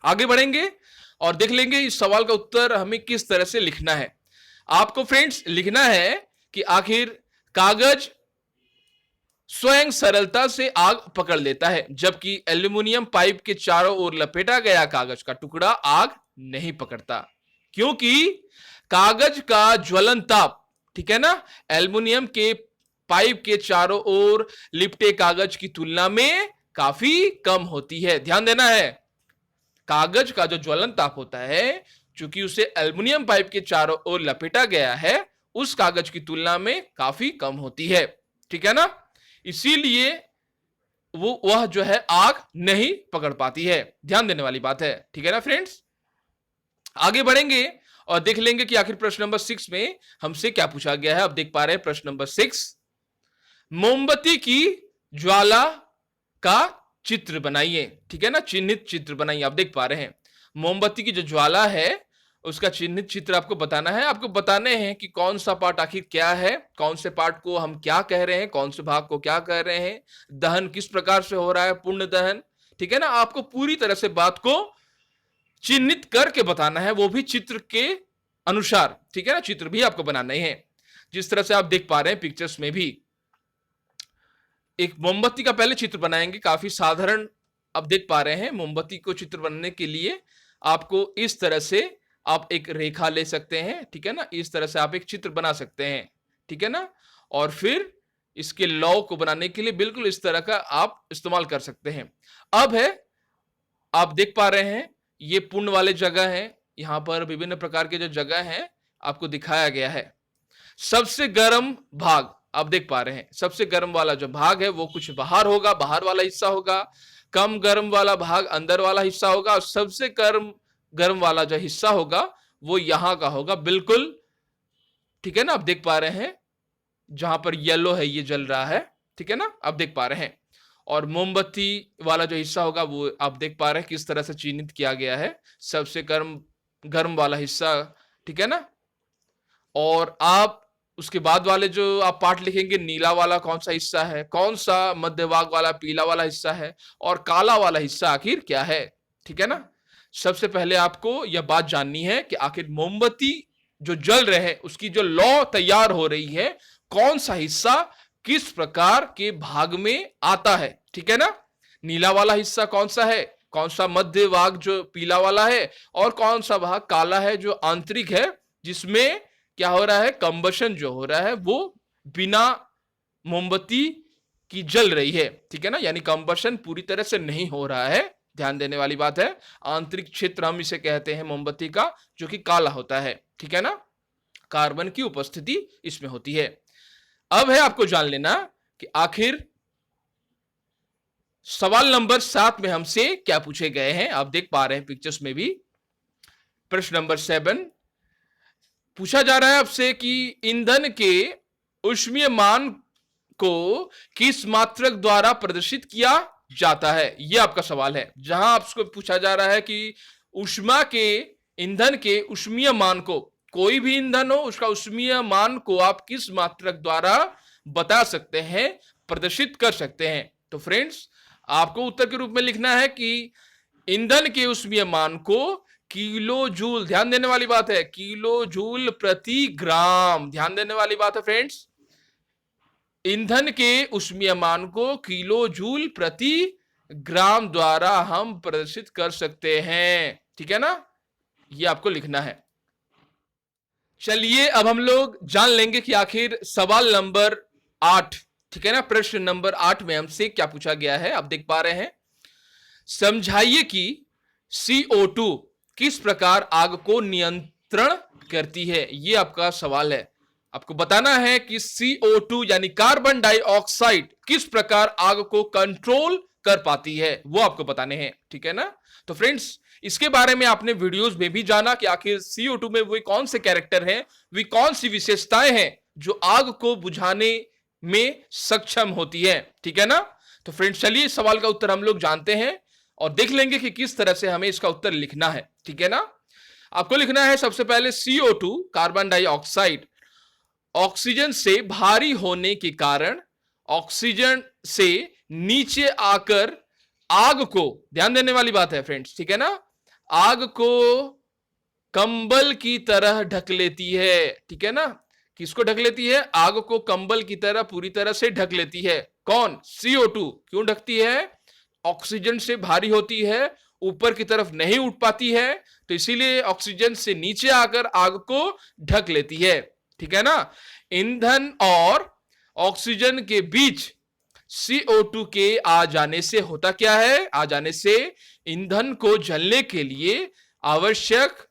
आगे बढ़ेंगे और देख लेंगे इस सवाल का उत्तर हमें किस तरह से लिखना है। आपको फ्रेंड्स लिखना है कि आखिर कागज स्वयं सरलता से आग पकड़ लेता है जबकि एल्युमिनियम पाइप के चारों ओर लपेटा गया कागज का टुकड़ा आग नहीं पकड़ता। क्योंकि कागज का ज्वलन ताप, ठीक है ना, एल्युमिनियम के पाइप के चारों ओर लिपटे कागज की तुलना में काफी कम होती है। ध्यान देना है, कागज का जो ज्वलन ताप होता है, चूंकि उसे एल्युमिनियम पाइप के चारों ओर लपेटा गया है, उस कागज की तुलना में काफी कम होती है। ठीक है ना। इसीलिए वह जो है आग नहीं पकड़ पाती है। ध्यान देने वाली बात है। ठीक है ना फ्रेंड्स। आगे बढ़ेंगे और देख लेंगे कि आखिर प्रश्न नंबर 6 में हमसे क्या पूछा गया है। अब देख पा रहे हैं प्रश्न नंबर 6, मोमबत्ती की ज्वाला का चित्र बनाइए। ठीक है ना, चिन्हित चित्र बनाइए। आप देख पा रहे हैं मोमबत्ती की जो ज्वाला है उसका चिन्हित चित्र आपको बताना है। आपको बताने हैं कि कौन सा पार्ट आखिर क्या है, कौन से पार्ट को हम क्या कह रहे हैं, कौन से भाग को क्या कह रहे हैं, दहन किस प्रकार से हो रहा है, पूर्ण दहन। ठीक है ना। आपको पूरी तरह से बात को चिन्हित करके बताना है, वो भी चित्र के अनुसार। ठीक है ना। चित्र भी आपको बनाना है जिस तरह से आप देख पा रहे हैं पिक्चर्स में भी। एक मोमबत्ती का पहले चित्र बनाएंगे, काफी साधारण आप देख पा रहे हैं। मोमबत्ती को चित्र बनाने के लिए आपको इस तरह से आप एक रेखा ले सकते हैं। ठीक है ना। इस तरह से आप एक चित्र बना सकते हैं। ठीक है ना। और फिर इसके लौ को बनाने के लिए बिल्कुल इस तरह का आप इस्तेमाल कर सकते हैं। अब है, आप देख पा रहे हैं ये पूर्ण वाले जगह है, यहां पर विभिन्न प्रकार के जो जगह हैं आपको दिखाया गया है। सबसे गर्म भाग आप देख पा रहे हैं, सबसे गर्म वाला जो भाग है वो कुछ बाहर होगा, बाहर वाला हिस्सा होगा। कम गर्म वाला भाग अंदर वाला हिस्सा होगा और सबसे गर्म वाला जो हिस्सा होगा वो यहां का होगा बिल्कुल। ठीक है ना। आप देख पा रहे हैं जहां पर येलो है ये जल रहा है। ठीक है ना। आप देख पा रहे हैं। और मोमबत्ती वाला जो हिस्सा होगा वो आप देख पा रहे हैं किस तरह से चिन्हित किया गया है, सबसे गर्म वाला हिस्सा। ठीक है ना। और आप उसके बाद वाले जो आप पार्ट लिखेंगे, नीला वाला कौन सा हिस्सा है, कौन सा मध्य भाग वाला पीला वाला हिस्सा है और काला वाला हिस्सा आखिर क्या है। ठीक है ना। सबसे पहले आपको यह बात जाननी है कि आखिर मोमबत्ती जो जल रहे हैं उसकी जो लौ तैयार हो रही है, कौन सा हिस्सा किस प्रकार के भाग में आता है। ठीक है ना। नीला वाला हिस्सा कौन सा है, कौन सा मध्य भाग जो पीला वाला है और कौन सा भाग काला है जो आंतरिक है, जिसमें क्या हो रहा है, कंबशन जो हो रहा है वो बिना मोमबत्ती की जल रही है, ठीक है ना, यानी कंबशन पूरी तरह से नहीं हो रहा है। ध्यान देने वाली बात है। आंतरिक क्षेत्र हम इसे कहते हैं मोमबत्ती का, जो कि काला होता है, ठीक है ना, कार्बन की उपस्थिति इसमें होती है। अब है आपको जान लेना कि आखिर सवाल नंबर 7 में हमसे क्या पूछे गए हैं। आप देख पा रहे हैं पिक्चर्स में भी। प्रश्न नंबर 7 पूछा जा रहा है आपसे कि ईंधन के ऊष्मीय मान को किस मात्रक द्वारा प्रदर्शित किया जाता है। यह आपका सवाल है, जहां आपको पूछा जा रहा है कि ऊष्मा के, ईंधन के ऊष्मीय मान को, कोई भी ईंधन हो उसका ऊष्मीय मान को आप किस मात्रक द्वारा बता सकते हैं, प्रदर्शित कर सकते हैं। तो फ्रेंड्स, आपको उत्तर के रूप में लिखना है कि ईंधन के ऊष्मीय मान को किलो जूल, ध्यान देने वाली बात है, किलो जूल प्रति ग्राम, ध्यान देने वाली बात है फ्रेंड्स, ईंधन के ऊष्मीय मान को किलो जूल प्रति ग्राम द्वारा हम प्रदर्शित कर सकते हैं, ठीक है ना, ये आपको लिखना है। चलिए अब हम लोग जान लेंगे कि आखिर सवाल नंबर 8, ठीक है ना, प्रश्न नंबर 8 में हमसे क्या पूछा गया है। आप देख पा रहे हैं, समझाइए कि CO2 किस प्रकार आग को नियंत्रण करती है। यह आपका सवाल है। आपको बताना है कि CO2 यानी कार्बन डाइऑक्साइड किस प्रकार आग को कंट्रोल कर पाती है, वो आपको बताने हैं, ठीक है ना। तो फ्रेंड्स, इसके बारे में आपने वीडियोस में भी जाना कि आखिर CO2 में वे कौन से कैरेक्टर हैं, वे कौन सी विशेषताएं हैं जो आग को बुझाने में सक्षम होती है, ठीक है ना। तो फ्रेंड्स, चलिए इस सवाल का उत्तर हम लोग जानते हैं और देख लेंगे कि किस तरह से हमें इसका उत्तर लिखना है, ठीक है ना। आपको लिखना है सबसे पहले CO2 कार्बन डाइऑक्साइड ऑक्सीजन से भारी होने के कारण ऑक्सीजन से नीचे आकर आग को, ध्यान देने वाली बात है फ्रेंड्स, ठीक है ना, आग को कंबल की तरह ढक लेती है, ठीक है ना। किसको ढक लेती है, आग को कंबल की तरह पूरी तरह से ढक लेती है। कौन, CO2। क्यों ढकती है, ऑक्सीजन से भारी होती है, ऊपर की तरफ नहीं उठ पाती है, तो इसीलिए ऑक्सीजन से नीचे आकर आग को ढक लेती है, ठीक है ना। ईंधन और ऑक्सीजन के बीच CO2 के आ जाने से होता क्या है, आ जाने से ईंधन को जलने के लिए आवश्यक,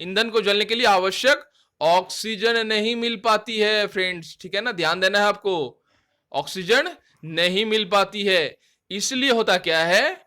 ईंधन को जलने के लिए आवश्यक ऑक्सीजन नहीं मिल पाती है फ्रेंड्स, ठीक है ना, ध्यान देना है आपको, ऑक्सीजन नहीं मिल पाती है। इसलिए होता क्या है,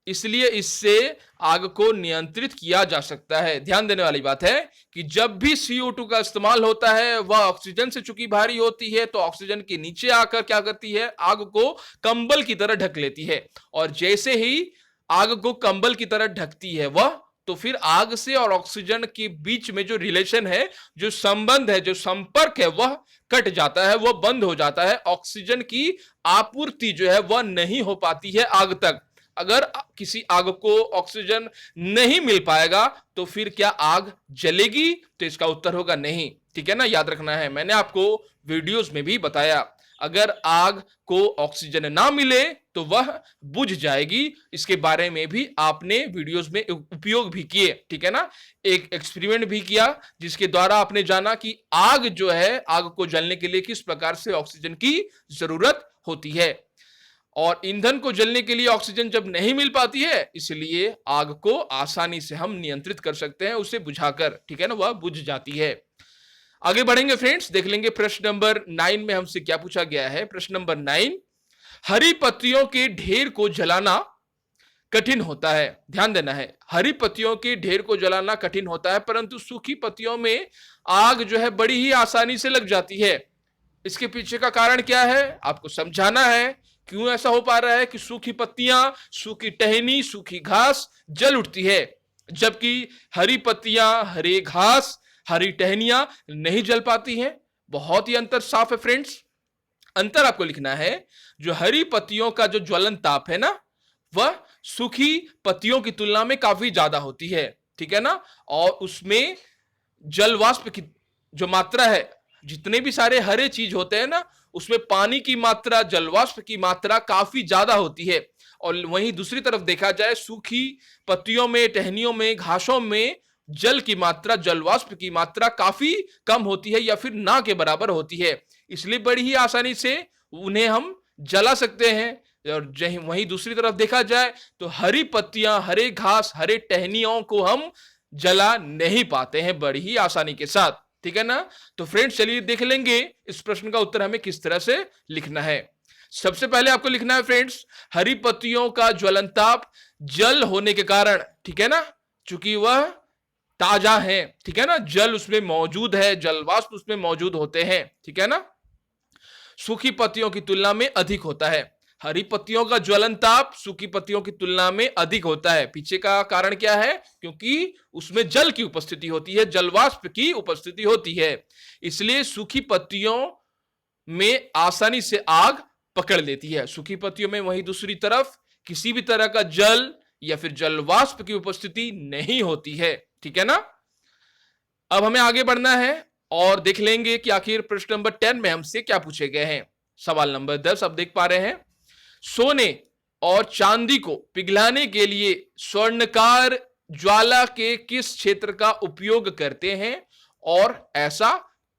इसलिए इससे आग को नियंत्रित किया जा सकता है। ध्यान देने वाली बात है कि जब भी CO2 का इस्तेमाल होता है, वह ऑक्सीजन से चूंकि भारी होती है, तो ऑक्सीजन के नीचे आकर क्या करती है, आग को कंबल की तरह ढक लेती है। और जैसे ही आग को कंबल की तरह ढकती है वह, तो फिर आग से और ऑक्सीजन के बीच में जो रिलेशन है, जो संबंध है, जो संपर्क है, वह कट जाता है, वह बंद हो जाता है। ऑक्सीजन की आपूर्ति जो है वह नहीं हो पाती है आग तक। अगर किसी आग को ऑक्सीजन नहीं मिल पाएगा तो फिर क्या आग जलेगी, तो इसका उत्तर होगा नहीं, ठीक है ना, याद रखना है। मैंने आपको वीडियोस में भी बताया, अगर आग को ऑक्सीजन ना मिले तो वह बुझ जाएगी। इसके बारे में भी आपने वीडियोस में उपयोग भी किए, ठीक है ना, एक एक्सपेरिमेंट भी किया जिसके द्वारा आपने जाना कि आग जो है, आग को जलने के लिए किस प्रकार से ऑक्सीजन की जरूरत होती है। और ईंधन को जलने के लिए ऑक्सीजन जब नहीं मिल पाती है, इसलिए आग को आसानी से हम नियंत्रित कर सकते हैं, उसे बुझाकर, ठीक है ना, वह बुझ जाती है। आगे बढ़ेंगे फ्रेंड्स, देख लेंगे प्रश्न नंबर 9 में हमसे क्या पूछा गया है। प्रश्न नंबर 9, हरी पत्तियों के ढेर को जलाना कठिन होता है। ध्यान देना है, हरी पत्तियों के ढेर को जलाना कठिन होता है, परंतु सूखी पत्तियों में आग जो है बड़ी ही आसानी से लग जाती है। इसके पीछे का कारण क्या है, आपको समझाना है। क्यों ऐसा हो पा रहा है कि सूखी पत्तियां, सूखी टहनी, सूखी घास जल उठती है, जबकि हरी पत्तियां, हरे घास, हरी टहनियां नहीं जल पाती हैं। बहुत ही अंतर साफ है फ्रेंड्स। अंतर आपको लिखना है, जो हरी पत्तियों का जो ज्वलन ताप है ना, वह सूखी पत्तियों की तुलना में काफी ज्यादा होती है, ठीक है ना, और उसमें जल वाष्प की जो मात्रा है, जितने भी सारे हरे चीज होते हैं ना, उसमें पानी की मात्रा, जल वाष्प की मात्रा काफी ज्यादा होती है। और वहीं दूसरी तरफ देखा जाए, सूखी पत्तियों में, टहनियों में, घासों में जल की मात्रा, जल वाष्प की मात्रा काफी कम होती है या फिर ना के बराबर होती है। इसलिए बड़ी ही आसानी से उन्हें हम जला सकते हैं। और वहीं दूसरी तरफ देखा जाए तो हरी पत्तियां, हरे घास, हरे टहनियों को हम जला नहीं पाते हैं बड़ी ही आसानी के साथ, ठीक है ना। तो फ्रेंड्स चलिए देख लेंगे इस प्रश्न का उत्तर हमें किस तरह से लिखना है। सबसे पहले आपको लिखना है फ्रेंड्स, हरी पत्तियों का ज्वलनताप जल होने के कारण, ठीक है ना, चूंकि वह ताजा है, ठीक है ना, जल उसमें मौजूद है, जल वाष्प उसमें मौजूद होते हैं, ठीक है ना, सूखी पत्तियों की तुलना में अधिक होता है। हरी पत्तियों का ज्वलन ताप सूखी पत्तियों की तुलना में अधिक होता है। पीछे का कारण क्या है? क्योंकि उसमें जल की उपस्थिति होती है, जलवाष्प की उपस्थिति होती है, इसलिए सूखी पत्तियों में आसानी से आग पकड़ लेती है। सूखी पत्तियों में वहीं दूसरी तरफ किसी भी तरह का जल या फिर जलवाष्प की उपस्थिति नहीं होती है, ठीक है ना। अब हमें आगे बढ़ना है और देख लेंगे कि आखिर प्रश्न नंबर 10 में हमसे क्या पूछे गए हैं। सवाल नंबर 10 आप देख पा रहे हैं, सोने और चांदी को पिघलाने के लिए स्वर्णकार ज्वाला के किस क्षेत्र का उपयोग करते हैं और ऐसा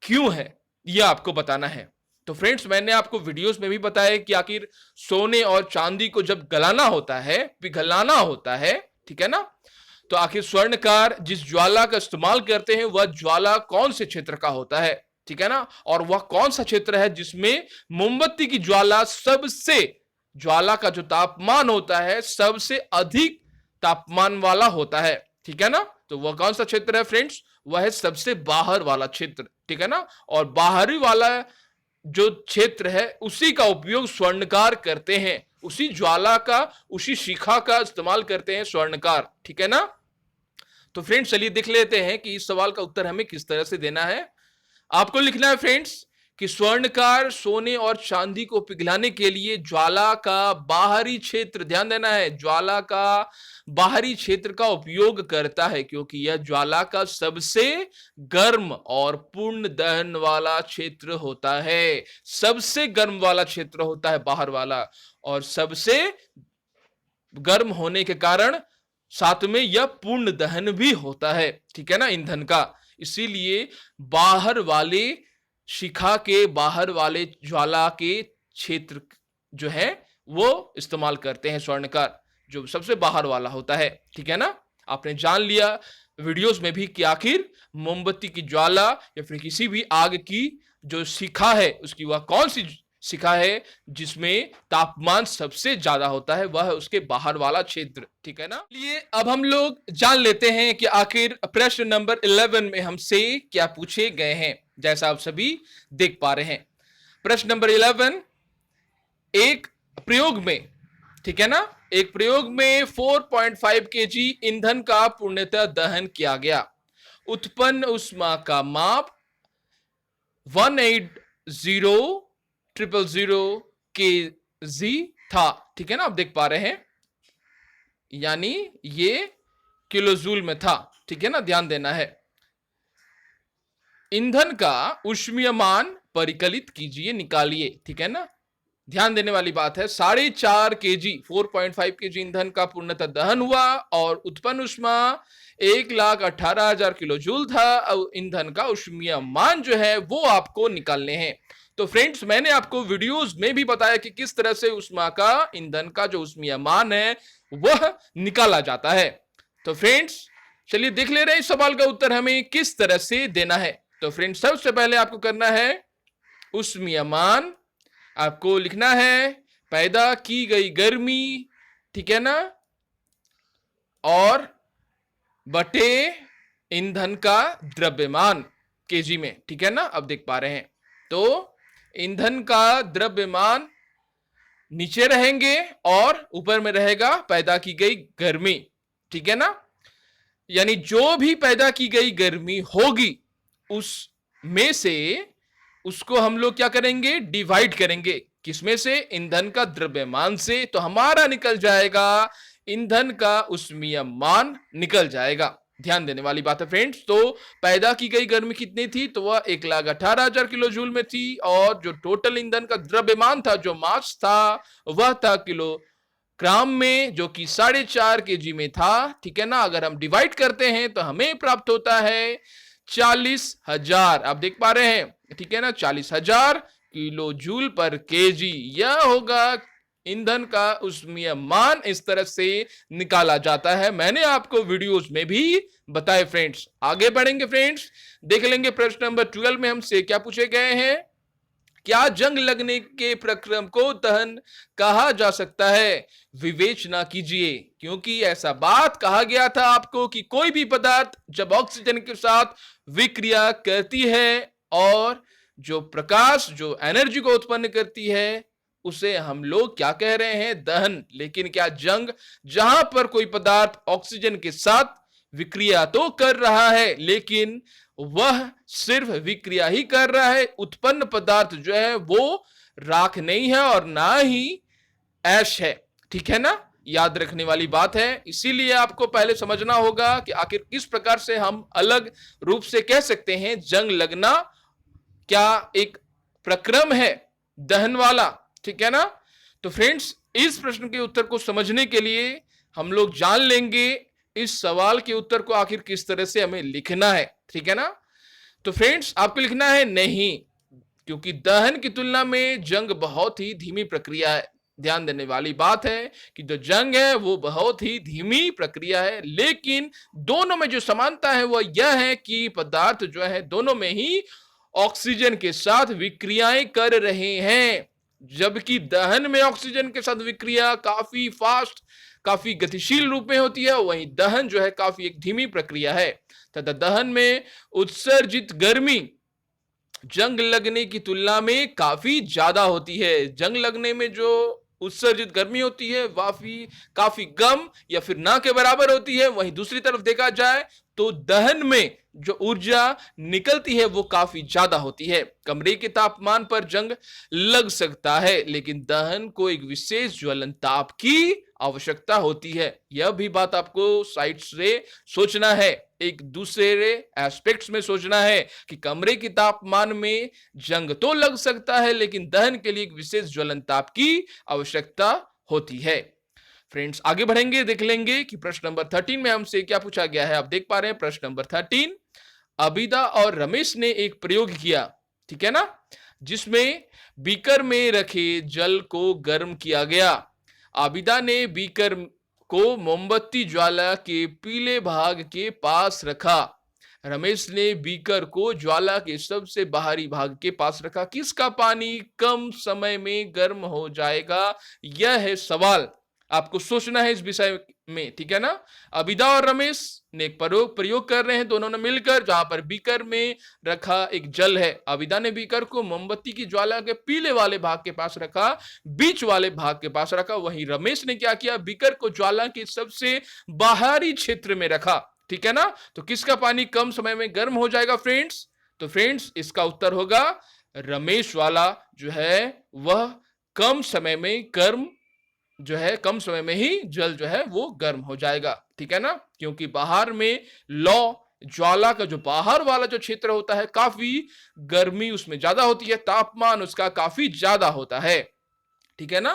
क्यों है, यह आपको बताना है। तो फ्रेंड्स मैंने आपको वीडियोस में भी बताया कि आखिर सोने और चांदी को जब गलाना होता है, पिघलाना होता है, ठीक है ना, तो आखिर स्वर्णकार जिस ज्वाला का इस्तेमाल करते हैं वह ज्वाला कौन से क्षेत्र का होता है, ठीक है ना, और वह कौन सा क्षेत्र है जिसमें मोमबत्ती की ज्वाला सबसे, ज्वाला का जो तापमान होता है सबसे अधिक तापमान वाला होता है, ठीक है ना। तो वह कौन सा क्षेत्र है फ्रेंड्स? वह है सबसे बाहर वाला क्षेत्र, ठीक है ना, और बाहरी वाला जो क्षेत्र है उसी का उपयोग स्वर्णकार करते हैं, उसी ज्वाला का, उसी शिखा का इस्तेमाल करते हैं स्वर्णकार, ठीक है ना। तो फ्रेंड्स चलिए देख लेते हैं कि इस सवाल का उत्तर हमें किस तरह से देना है। आपको लिखना है फ्रेंड्स कि स्वर्णकार सोने और चांदी को पिघलाने के लिए ज्वाला का बाहरी क्षेत्र, ध्यान देना है, ज्वाला का बाहरी क्षेत्र का उपयोग करता है, क्योंकि यह ज्वाला का सबसे गर्म और पूर्ण दहन वाला क्षेत्र होता है। सबसे गर्म वाला क्षेत्र होता है बाहर वाला, और सबसे गर्म होने के कारण साथ में यह पूर्ण दहन भी होता है, ठीक है ना, ईंधन का। इसीलिए बाहर वाले शिखा के, बाहर वाले ज्वाला के क्षेत्र जो है वो इस्तेमाल करते हैं स्वर्णकार, जो सबसे बाहर वाला होता है, ठीक है ना। आपने जान लिया वीडियोस में भी कि आखिर मोमबत्ती की ज्वाला या फिर किसी भी आग की जो शिखा है उसकी वह कौन सी शिखा है जिसमें तापमान सबसे ज्यादा होता है, वह है उसके बाहर वाला क्षेत्र, ठीक है ना। लिए अब हम लोग जान लेते हैं कि आखिर प्रश्न नंबर 11 में हमसे क्या पूछे गए हैं। जैसा आप सभी देख पा रहे हैं, प्रश्न नंबर 11, एक प्रयोग में, ठीक है ना, एक प्रयोग में 4.5 kg ईंधन का पूर्णतः दहन किया गया। उत्पन्न ऊष्मा का माप 180,000 kg था, ठीक है ना, आप देख पा रहे हैं, यानी ये किलोजूल में था, ठीक है ना, ध्यान देना है। ईंधन का ऊष्मीयमान परिकलित कीजिए, निकालिए, ठीक है ना। ध्यान देने वाली बात है, 4.5 kg 4.5 kg ईंधन का पूर्णतः दहन हुआ और उत्पन्न ऊष्मा 1,18,000 किलो जूल था। और ईंधन का ऊष्मीयमान जो है वो आपको निकालने हैं। तो फ्रेंड्स मैंने आपको वीडियोस में भी बताया कि किस तरह से ऊष्मा का, ईंधन का जो ऊष्मीयमान है वह निकाला जाता है। तो फ्रेंड्स चलिए देख ले रहे हैं इस सवाल का उत्तर हमें किस तरह से देना है। तो फ्रेंड्स सबसे पहले आपको करना है, ऊष्मीयमान आपको लिखना है पैदा की गई गर्मी, ठीक है ना, और बटे ईंधन का द्रव्यमान केजी में, ठीक है ना, अब देख पा रहे हैं। तो ईंधन का द्रव्यमान नीचे रहेंगे और ऊपर में रहेगा पैदा की गई गर्मी, ठीक है ना। यानी जो भी पैदा की गई गर्मी होगी उस में से उसको हम लोग क्या करेंगे, डिवाइड करेंगे, किसमें से, ईंधन का द्रव्यमान से। तो हमारा निकल जाएगा ईंधन का ऊष्मीयमान निकल जाएगा। ध्यान देने वाली बात है फ्रेंड्स। तो पैदा की गई गर्मी कितनी थी, तो वह 1,18,000 किलो जूल में थी, और जो टोटल ईंधन का द्रव्यमान था, जो मास था, वह था किलो ग्राम में, जो कि 4.5 केजी में था, ठीक है ना। अगर हम डिवाइड करते हैं तो हमें प्राप्त होता है 40,000। आप देख पा रहे हैं, ठीक है ना, 40,000 किलो जूल पर केजी। यह होगा ईंधन का उसमें मान। इस तरह से निकाला जाता है, मैंने आपको वीडियोस में भी बताए फ्रेंड्स। आगे बढ़ेंगे फ्रेंड्स, देख लेंगे प्रश्न नंबर 12 में हमसे क्या पूछे गए हैं। क्या जंग लगने के प्रक्रम को दहन कहा जा सकता है? विवेचना कीजिए, क्योंकि ऐसा बात कहा गया था आपको कि कोई भी पदार्थ जब ऑक्सीजन के साथ विक्रिया करती है और जो प्रकाश, जो एनर्जी को उत्पन्न करती है, उसे हम लोग क्या कह रहे हैं? दहन। लेकिन क्या जंग, जहां पर कोई पदार्थ ऑक्सीजन के साथ विक्रिया तो कर रहा है, लेकिन वह सिर्फ विक्रिया ही कर रहा है, उत्पन्न पदार्थ जो है वो राख नहीं है और ना ही ऐश है, ठीक है ना। याद रखने वाली बात है। इसीलिए आपको पहले समझना होगा कि आखिर किस प्रकार से हम अलग रूप से कह सकते हैं जंग लगना क्या एक प्रक्रम है दहन वाला, ठीक है ना। तो फ्रेंड्स, इस प्रश्न के उत्तर को समझने के लिए हम लोग जान लेंगे इस सवाल के उत्तर को आखिर किस तरह से हमें लिखना है, ठीक है ना। तो फ्रेंड्स, आपको लिखना है नहीं, क्योंकि दहन की तुलना में जंग बहुत ही धीमी प्रक्रिया है। ध्यान देने वाली बात है कि जो जंग है वो बहुत ही धीमी प्रक्रिया है, लेकिन दोनों में जो समानता है वो यह है कि पदार्थ जो है दोनों में ही ऑक्सीजन के साथ विक्रियाएं कर रहे हैं। जबकि दहन में ऑक्सीजन के साथ विक्रिया काफी फास्ट, काफी गतिशील रूप में होती है, वहीं दहन जो है काफी एक धीमी प्रक्रिया है। तथा दहन में उत्सर्जित गर्मी जंग लगने की तुलना में काफी ज्यादा होती है। जंग लगने में जो उत्सर्जित गर्मी होती है काफी कम या फिर ना के बराबर होती है। वहीं दूसरी तरफ देखा जाए तो दहन में जो ऊर्जा निकलती है वो काफी ज्यादा होती है। कमरे के तापमान पर जंग लग सकता है, लेकिन दहन को एक विशेष ज्वलन ताप की आवश्यकता होती है। यह भी बात आपको साइड से सोचना है, एक दूसरे एस्पेक्ट्स में सोचना है कि कमरे के तापमान में जंग तो लग सकता है, लेकिन दहन के लिए एक विशेष ज्वलन ताप की आवश्यकता होती है। फ्रेंड्स, आगे बढ़ेंगे, देख लेंगे कि प्रश्न नंबर 13 में हमसे क्या पूछा गया है। आप देख पा रहे हैं प्रश्न नंबर 13। अबिदा और रमेश ने एक प्रयोग किया, ठीक है ना, जिसमें बीकर में रखे जल को गर्म किया गया। आबिदा ने बीकर को मोमबत्ती ज्वाला के पीले भाग के पास रखा। रमेश ने बीकर को ज्वाला के सबसे बाहरी भाग के पास रखा। किसका पानी कम समय में गर्म हो जाएगा? यह है सवाल। आपको सोचना है इस विषय में, ठीक है ना। अबिदा और रमेश ने एक प्रयोग कर रहे हैं दोनों ने मिलकर, जहां पर बीकर में रखा एक जल है। अबिदा ने बीकर को मोमबत्ती की ज्वाला के पीले वाले भाग के पास रखा, बीच वाले भाग के पास रखा। वहीं रमेश ने क्या किया? बीकर को ज्वाला के सबसे बाहरी क्षेत्र में रखा, ठीक है ना। तो किसका पानी कम समय में गर्म हो जाएगा फ्रेंड्स? तो फ्रेंड्स, इसका उत्तर होगा रमेश वाला जो है वह कम समय में गर्म जो है, कम समय में ही जल जो है वो गर्म हो जाएगा, ठीक है ना। क्योंकि बाहर में ज्वाला का जो बाहर वाला जो क्षेत्र होता है काफी गर्मी उसमें ज्यादा होती है, तापमान उसका काफी ज्यादा होता है, ठीक है ना।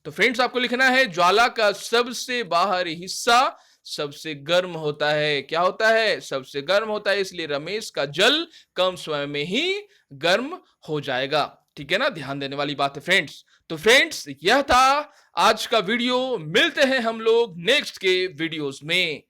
तो फ्रेंड्स, आपको लिखना है ज्वाला का सबसे बाहरी हिस्सा सबसे गर्म होता है। क्या होता है? सबसे गर्म होता है, इसलिए रमेश का जल कम समय में ही गर्म हो जाएगा, ठीक है ना। ध्यान देने वाली बात है फ्रेंड्स। तो फ्रेंड्स, यह था आज का वीडियो। मिलते हैं हम लोग नेक्स्ट के वीडियोस में।